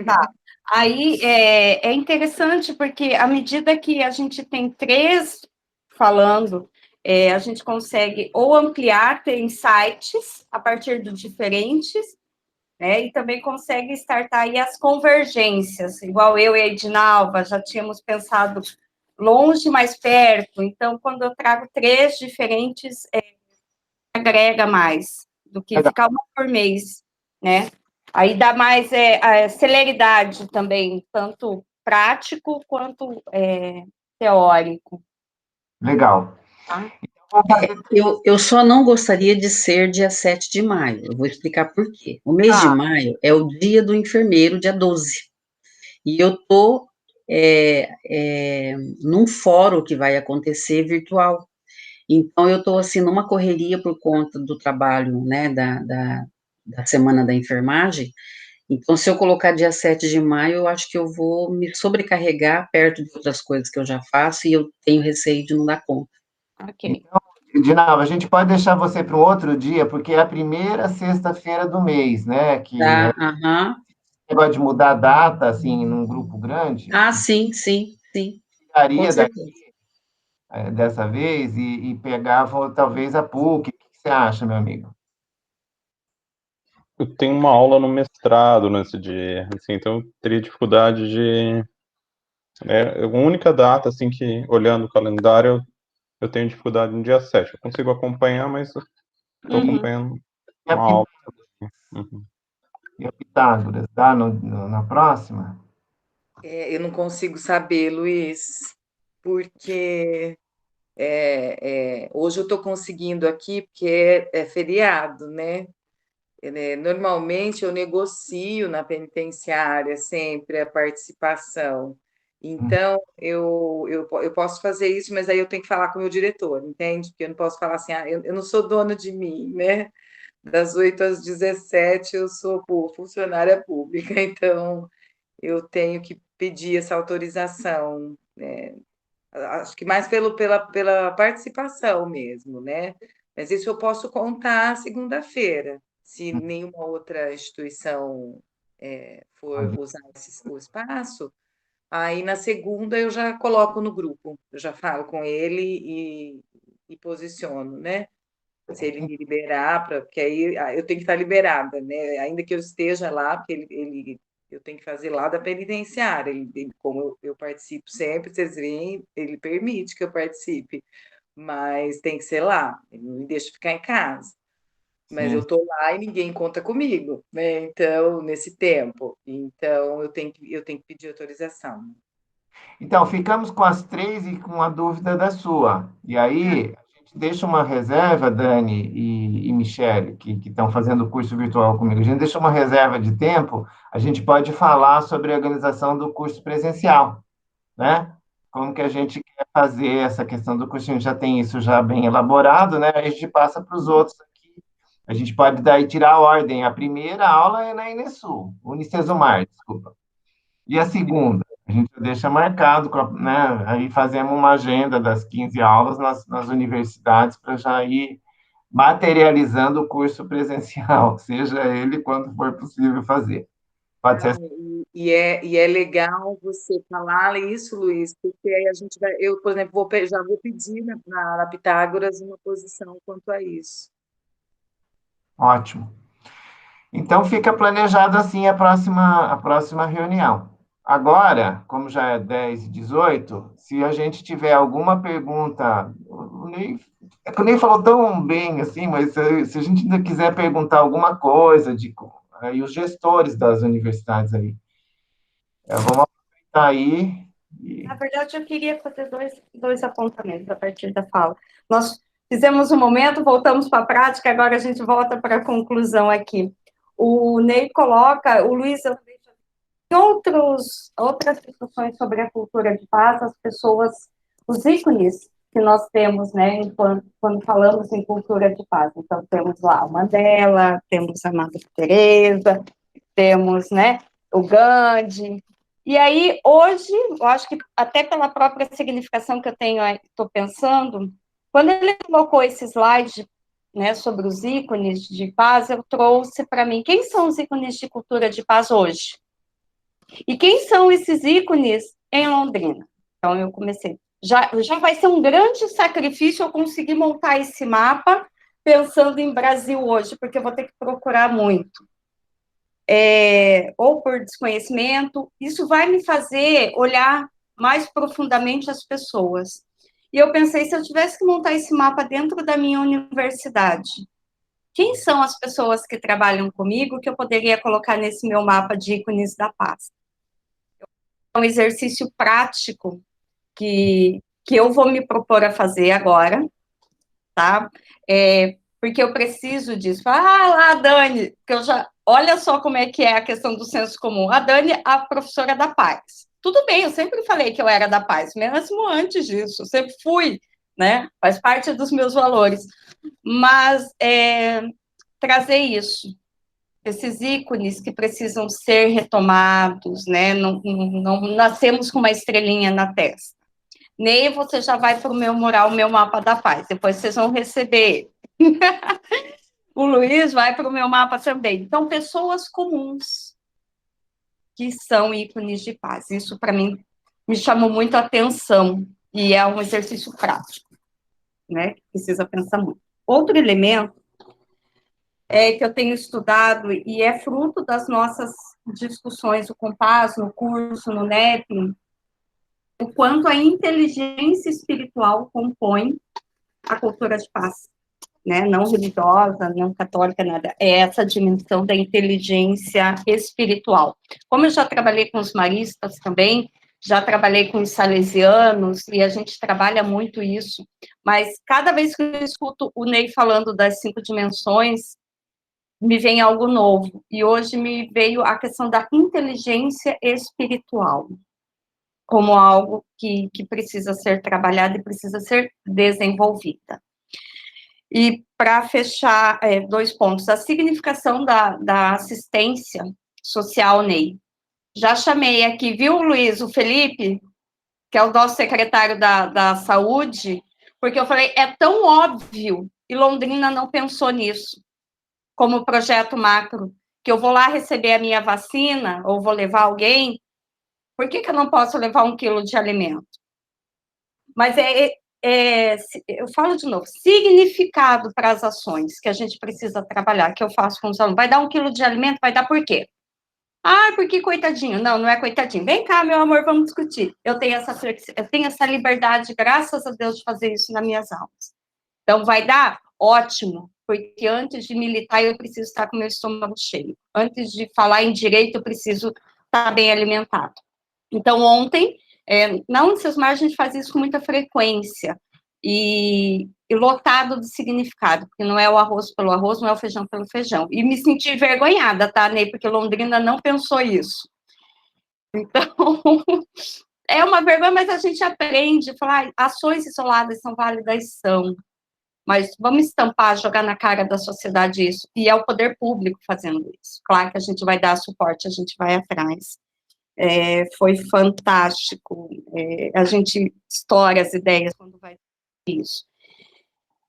Tá. Aí é interessante porque à medida que a gente tem três falando, a gente consegue ou ampliar, ter insights a partir dos diferentes, né? E também consegue startar aí as convergências, igual eu e a Edinalva já tínhamos pensado longe, mais perto. Então, quando eu trago três diferentes, agrega mais do que ficar uma por mês, né? Aí dá mais a celeridade também, tanto prático quanto teórico. Legal. Tá? Eu só não gostaria de ser dia 7 de maio. Eu vou explicar por quê. O mês de maio é o dia do enfermeiro, dia 12. E eu estou num fórum que vai acontecer virtual. Então, eu estou, assim, numa correria por conta do trabalho, né, da Semana da Enfermagem. Então, se eu colocar dia 7 de maio, eu acho que eu vou me sobrecarregar perto de outras coisas que eu já faço e eu tenho receio de não dar conta. Ok. Então, Dinalva, a gente pode deixar você para um outro dia, porque é a primeira sexta-feira do mês, né? Que Tá, aham. negócio de mudar a data, assim, num grupo grande. Ah, sim, sim, sim. Com Tiraria daqui certeza. dessa vez e pegava talvez a PUC. O que você acha, meu amigo? Eu tenho uma aula no mestrado nesse dia, assim, então eu teria dificuldade de... a única data, assim, que, olhando o calendário, eu tenho dificuldade no dia 7. Eu consigo acompanhar, mas estou acompanhando E a, uma aula. Uhum. e a Pitágoras, dá na próxima? Eu não consigo saber, Luiz, porque hoje eu estou conseguindo aqui, porque é feriado, né? Normalmente eu negocio na penitenciária sempre a participação. Então, eu posso fazer isso, mas aí eu tenho que falar com o meu diretor, entende? Porque eu não posso falar assim, eu não sou dona de mim, né? Das 8 às 17 eu sou funcionária pública, então eu tenho que pedir essa autorização, né? Acho que mais pela participação mesmo, né? Mas isso eu posso contar segunda-feira, se nenhuma outra instituição for usar o espaço, aí na segunda eu já coloco no grupo, eu já falo com ele e posiciono, né? Se ele me liberar, porque aí eu tenho que estar liberada, né? Ainda que eu esteja lá, porque eu tenho que fazer lá da penitenciária. Como eu participo sempre, vocês veem, ele permite que eu participe, mas tem que ser lá, ele não me deixa ficar em casa. Mas Sim. eu estou lá e ninguém conta comigo, né? Então, nesse tempo. Então, eu tenho que pedir autorização. Então, ficamos com as três e com a dúvida da sua. E aí, a gente deixa uma reserva, Dani e Michele, que estão fazendo o curso virtual comigo. A gente deixa uma reserva de tempo, a gente pode falar sobre a organização do curso presencial, né? Como que a gente quer fazer essa questão do curso, a gente já tem isso já bem elaborado, né? Aí a gente passa para os outros aqui. A gente pode daí tirar a ordem. A primeira aula é na Unicesumar, desculpa. E a segunda? A gente deixa marcado, né? Aí fazemos uma agenda das 15 aulas nas universidades para já ir materializando o curso presencial, seja ele quando for possível fazer. Pode ser. E é legal você falar isso, Luiz, porque aí a gente vai, eu, por exemplo, já vou pedir na Pitágoras uma posição quanto a isso. Ótimo. Então, fica planejado assim a próxima reunião. Agora, como já é 10h18, se a gente tiver alguma pergunta, é que o Ney falou tão bem assim, mas se a gente ainda quiser perguntar alguma coisa, aí os gestores das universidades aí, vamos aproveitar aí. Na verdade, eu queria fazer dois apontamentos a partir da fala. Nós fizemos um momento, voltamos para a prática, agora a gente volta para a conclusão aqui. O Ney coloca, o Luiz, em outras discussões sobre a cultura de paz, as pessoas, os ícones que nós temos, né, quando falamos em cultura de paz. Então, temos lá o Mandela, temos a Madre Teresa, temos, né, o Gandhi. E aí, hoje, eu acho que até pela própria significação que eu tenho, estou pensando, quando ele colocou esse slide, né, sobre os ícones de paz, eu trouxe para mim, quem são os ícones de cultura de paz hoje? E quem são esses ícones em Londrina? Então, eu comecei. Já vai ser um grande sacrifício eu conseguir montar esse mapa pensando em Brasil hoje, porque eu vou ter que procurar muito. Ou por desconhecimento, isso vai me fazer olhar mais profundamente as pessoas. E eu pensei, se eu tivesse que montar esse mapa dentro da minha universidade, quem são as pessoas que trabalham comigo que eu poderia colocar nesse meu mapa de ícones da paz? É um exercício prático que eu vou me propor a fazer agora, tá? Porque eu preciso disso. Lá, Dani, que eu já... Olha só como é que é a questão do senso comum. A Dani, a professora da paz. Tudo bem, eu sempre falei que eu era da paz, mesmo antes disso, eu sempre fui, né? Faz parte dos meus valores. Mas trazer isso, esses ícones que precisam ser retomados, né? Não nascemos com uma estrelinha na testa. Ney, você já vai para o meu mural, o meu mapa da paz. Depois vocês vão receber. O Luiz vai para o meu mapa também. Então, pessoas comuns que são ícones de paz. Isso, para mim, me chamou muito a atenção. E é um exercício prático, né? Precisa pensar muito. Outro elemento que eu tenho estudado e é fruto das nossas discussões, o Compass, no curso, no NEP, o quanto a inteligência espiritual compõe a cultura de paz, né? Não religiosa, não católica, nada. É essa dimensão da inteligência espiritual. Como eu já trabalhei com os maristas também, já trabalhei com os salesianos, e a gente trabalha muito isso, mas cada vez que eu escuto o Ney falando das 5 dimensões, me vem algo novo, e hoje me veio a questão da inteligência espiritual, como algo que precisa ser trabalhada e precisa ser desenvolvida. E para fechar, 2 pontos, a significação da assistência social, Ney. Já chamei aqui, viu, Luiz, o Felipe, que é o nosso secretário da Saúde, porque eu falei, é tão óbvio, e Londrina não pensou nisso, como projeto macro, que eu vou lá receber a minha vacina, ou vou levar alguém, por que eu não posso levar 1 quilo de alimento? Mas eu falo de novo, significado para as ações que a gente precisa trabalhar, que eu faço com os alunos. Vai dar 1 quilo de alimento, vai dar por quê? Porque coitadinho. Não, não é coitadinho. Vem cá, meu amor, vamos discutir. Eu tenho essa liberdade, graças a Deus, de fazer isso nas minhas aulas. Então, vai dar? Ótimo, porque antes de militar, eu preciso estar com meu estômago cheio. Antes de falar em direito, eu preciso estar bem alimentado. Então, ontem, na Unicesumar, a gente faz isso com muita frequência, e lotado de significado, porque não é o arroz pelo arroz, não é o feijão pelo feijão. E me senti envergonhada, tá, Ney? Porque Londrina não pensou isso. Então, é uma vergonha, mas a gente aprende, falar, ações isoladas são válidas, são, mas vamos estampar, jogar na cara da sociedade isso, e é o poder público fazendo isso. Claro que a gente vai dar suporte, a gente vai atrás. Foi fantástico. A gente estoura as ideias quando vai isso.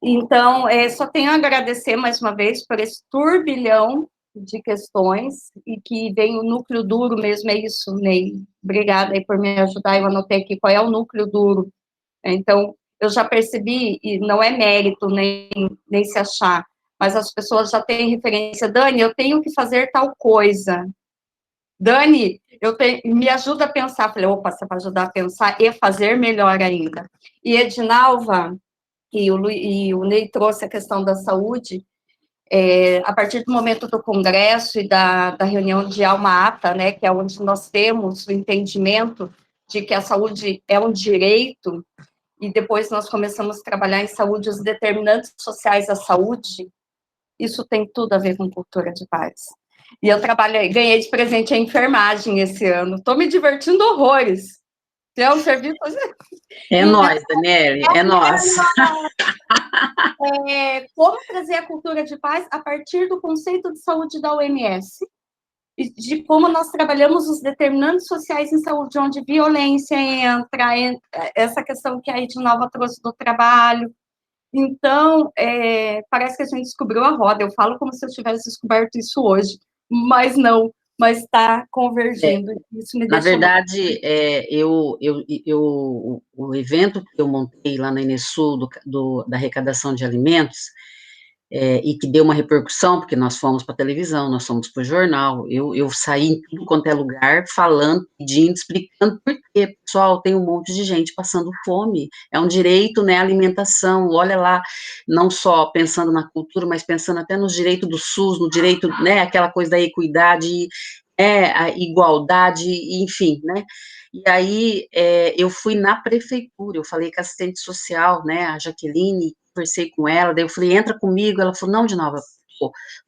Então, só tenho a agradecer mais uma vez por esse turbilhão de questões, e que vem o núcleo duro mesmo, é isso, Ney. Obrigada aí por me ajudar, eu anotei aqui qual é o núcleo duro. Então, eu já percebi, e não é mérito nem se achar, mas as pessoas já têm referência. Dani, eu tenho que fazer tal coisa. Dani, me ajuda a pensar. Falei, opa, você vai ajudar a pensar e fazer melhor ainda. E Edinalva, e o Ney trouxe a questão da saúde, a partir do momento do congresso e da reunião de Alma Ata, né, que é onde nós temos o entendimento de que a saúde é um direito, e depois nós começamos a trabalhar em saúde, os determinantes sociais da saúde, isso tem tudo a ver com cultura de paz. E eu ganhei de presente a enfermagem esse ano, estou me divertindo horrores. É um serviço... É nós, Daniele, é nós. Como trazer a cultura de paz a partir do conceito de saúde da OMS, e de como nós trabalhamos os determinantes sociais em saúde, onde violência entra, essa questão que a Edinalva trouxe do trabalho. Então, parece que a gente descobriu a roda. Eu falo como se eu tivesse descoberto isso hoje, mas não, mas está convergindo. Isso me Na deixa verdade, o evento que eu montei lá na Inesul, da arrecadação de alimentos, e que deu uma repercussão, porque nós fomos para a televisão, nós fomos para o jornal, eu saí em tudo quanto é lugar, falando, pedindo, explicando por quê, pessoal, tem um monte de gente passando fome, é um direito, né, alimentação, olha lá, não só pensando na cultura, mas pensando até no direito do SUS, no direito, né, aquela coisa da equidade, a igualdade, enfim, né, e aí eu fui na prefeitura, eu falei com a assistente social, né, a Jaqueline, conversei com ela, daí eu falei, entra comigo, ela falou, não, de nova,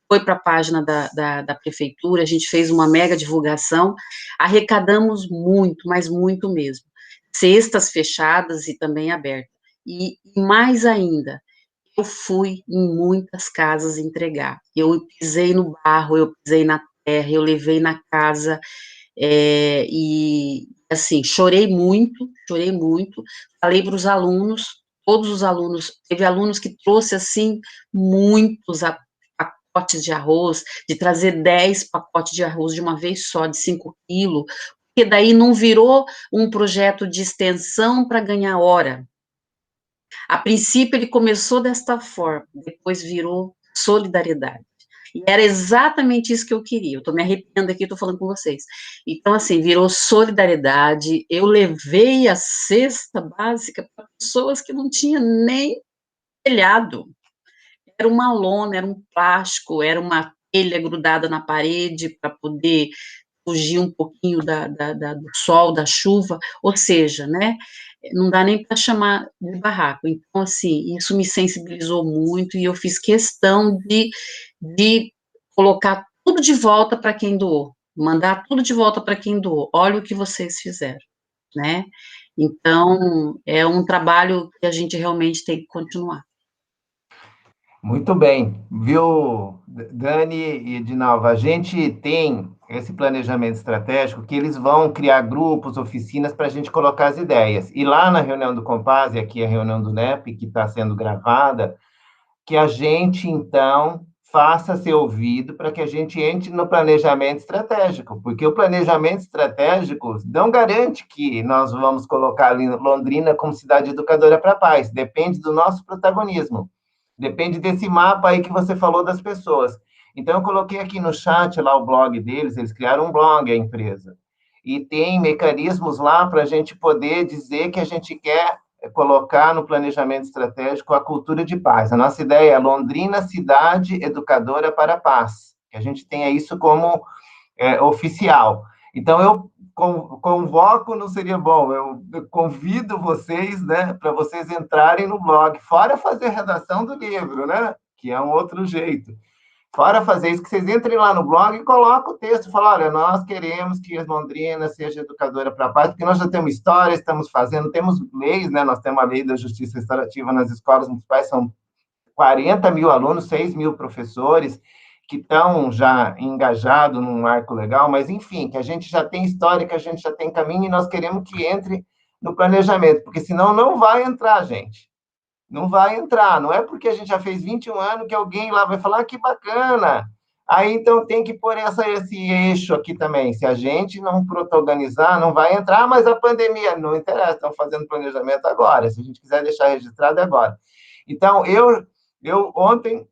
foi para a página da prefeitura, a gente fez uma mega divulgação, arrecadamos muito, mas muito mesmo, cestas fechadas e também abertas, e mais ainda, eu fui em muitas casas entregar, eu pisei no barro, eu pisei na terra, eu levei na casa, e assim, chorei muito, falei para os alunos, todos os alunos, teve alunos que trouxe, assim, muitos pacotes de arroz, de trazer 10 pacotes de arroz de uma vez só, de 5 quilos, porque daí não virou um projeto de extensão para ganhar hora. A princípio, ele começou desta forma, depois virou solidariedade. E era exatamente isso que eu queria. Eu estou me arrepiando aqui, estou falando com vocês. Então, assim, virou solidariedade. Eu levei a cesta básica para pessoas que não tinham nem telhado. Era uma lona, era um plástico, era uma telha grudada na parede para poder fugir um pouquinho do sol, da chuva. Ou seja, né? Não dá nem para chamar de barraco. Então, assim, isso me sensibilizou muito e eu fiz questão de colocar tudo de volta para quem doou, mandar tudo de volta para quem doou. Olha o que vocês fizeram, né? Então, é um trabalho que a gente realmente tem que continuar. Muito bem, viu, Dani e Edinalva? A gente tem esse planejamento estratégico que eles vão criar grupos, oficinas para a gente colocar as ideias. E lá na reunião do Compaz, e aqui a reunião do NEP, que está sendo gravada, que a gente, então, faça ser ouvido para que a gente entre no planejamento estratégico, porque o planejamento estratégico não garante que nós vamos colocar Londrina como cidade educadora para a paz, depende do nosso protagonismo. Depende desse mapa aí que você falou das pessoas. Então, eu coloquei aqui no chat lá o blog deles, eles criaram um blog, a empresa. E tem mecanismos lá para a gente poder dizer que a gente quer colocar no planejamento estratégico a cultura de paz. A nossa ideia é Londrina, cidade educadora para a paz. Que a gente tenha isso como oficial. Então, eu convoco, não seria bom, eu convido vocês, né, para vocês entrarem no blog, fora fazer a redação do livro, né, que é um outro jeito. Fora fazer isso, que vocês entrem lá no blog e coloquem o texto, falam, olha, nós queremos que a Londrina seja educadora para a paz, porque nós já temos história, estamos fazendo, temos leis, né, nós temos a lei da justiça restaurativa nas escolas municipais, são 40 mil alunos, 6 mil professores, que estão já engajados num marco legal, mas, enfim, que a gente já tem história, que a gente já tem caminho, e nós queremos que entre no planejamento, porque senão não vai entrar, gente. Não vai entrar. Não é porque a gente já fez 21 anos que alguém lá vai falar, que bacana. Aí, então, tem que pôr esse eixo aqui também. Se a gente não protagonizar, não vai entrar, mas a pandemia não interessa, estão fazendo planejamento agora. Se a gente quiser deixar registrado, é agora. Então, eu ontem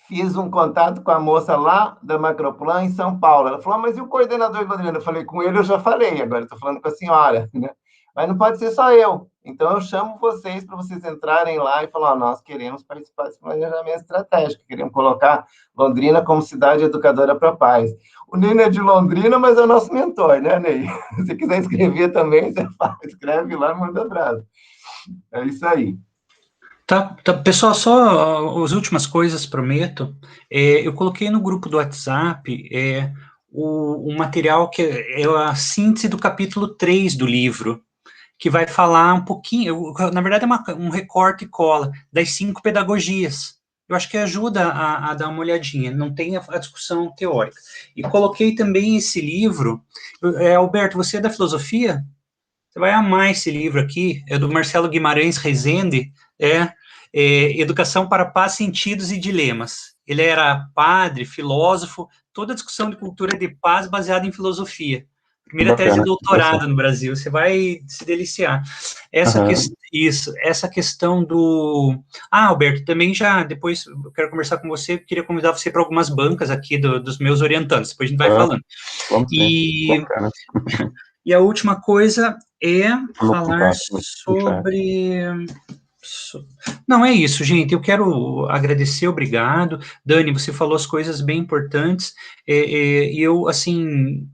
fiz um contato com a moça lá da Macroplan, em São Paulo. Ela falou, mas e o coordenador de Londrina? Eu falei, com ele eu já falei, agora estou falando com a senhora, né? Mas não pode ser só eu. Então, eu chamo vocês para vocês entrarem lá e falar, nós queremos participar desse planejamento estratégico, queremos colocar Londrina como cidade educadora para a paz. O Ney é de Londrina, mas é o nosso mentor, né, Ney? Se você quiser escrever também, você fala, escreve lá e manda abraço. É isso aí. Tá, pessoal, só as últimas coisas, prometo. Eu coloquei no grupo do WhatsApp o material que é a síntese do capítulo 3 do livro, que vai falar um pouquinho, na verdade é um recorte e cola, das 5 pedagogias. Eu acho que ajuda a dar uma olhadinha, não tem a discussão teórica. E coloquei também esse livro, Alberto, você é da filosofia? Você vai amar esse livro aqui, é do Marcelo Guimarães Rezende, Educação para Paz, Sentidos e Dilemas. Ele era padre, filósofo, toda a discussão de cultura de paz baseada em filosofia. Primeira tese de doutorado no Brasil, você vai se deliciar. Essa questão do... Alberto, também já, depois eu quero conversar com você, queria convidar você para algumas bancas aqui dos meus orientantes, depois a gente vai falando. E a última coisa é falar sobre... Não, é isso, gente, eu quero agradecer, obrigado. Dani, você falou as coisas bem importantes, e eu, assim...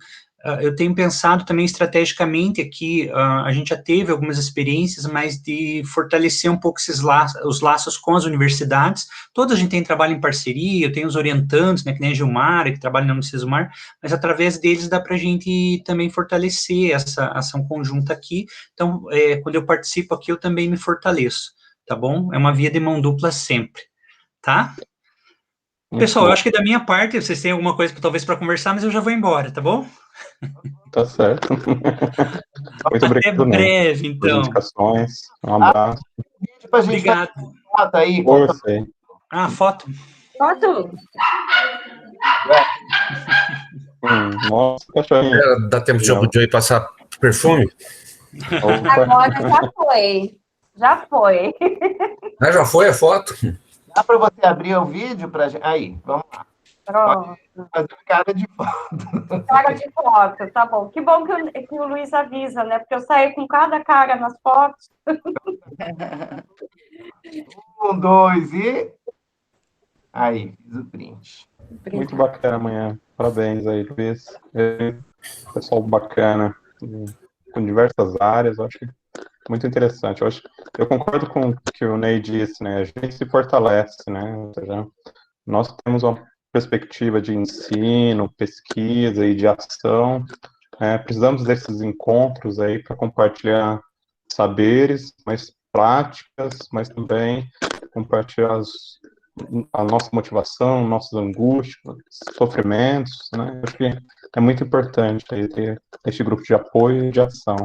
eu tenho pensado também estrategicamente aqui, a gente já teve algumas experiências, mas de fortalecer um pouco os laços com as universidades. Toda a gente tem trabalho em parceria, eu tenho os orientantes, né, que nem a Gilmara, que trabalha na Unicesumar, mas através deles dá para a gente também fortalecer essa ação conjunta aqui. Então, quando eu participo aqui, eu também me fortaleço, tá bom? É uma via de mão dupla sempre, tá? Pessoal, eu acho que da minha parte, vocês têm alguma coisa talvez para conversar, mas eu já vou embora, tá bom? Tá certo. Muito obrigado. Até breve, então. Indicações. Um abraço. Obrigado. Foto aí. Foto. Foto? Nossa, cachorrinho. Dá tempo de o Joey passar perfume? Agora já foi. Já foi. Já foi a foto? Dá para você abrir o vídeo para gente? Aí, vamos lá. Pronto. Fazer cara de foto. Cara de foto, tá bom. Que bom que o Luiz avisa, né? Porque eu saí com cada cara nas fotos. 1, 2 e... Aí, fiz o print. Muito bacana amanhã. Parabéns aí, Luiz. Pessoal bacana, com diversas áreas, eu acho que muito interessante. Eu concordo com o que o Ney disse, né? A gente se fortalece, né? Ou seja, nós temos uma perspectiva de ensino, pesquisa e de ação. Precisamos desses encontros aí para compartilhar saberes, mais práticas, mas também compartilhar a nossa motivação, nossas angústias, sofrimentos, né? Acho que é muito importante aí ter este grupo de apoio e de ação.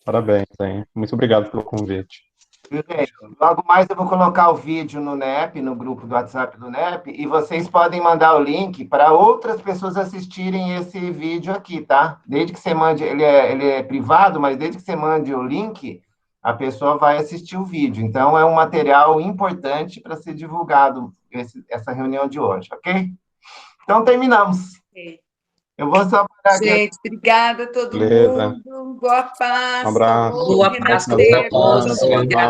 Parabéns, hein? Muito obrigado pelo convite. Logo mais eu vou colocar o vídeo no NEP, no grupo do WhatsApp do NEP, e vocês podem mandar o link para outras pessoas assistirem esse vídeo aqui, tá? Desde que você mande, ele é privado, mas desde que você mande o link, a pessoa vai assistir o vídeo. Então, é um material importante para ser divulgado essa reunião de hoje, ok? Então, terminamos. Okay. Eu vou só parar aqui. Gente, obrigada a todo mundo. Boa paz. Um abraço. Boa paz para todos.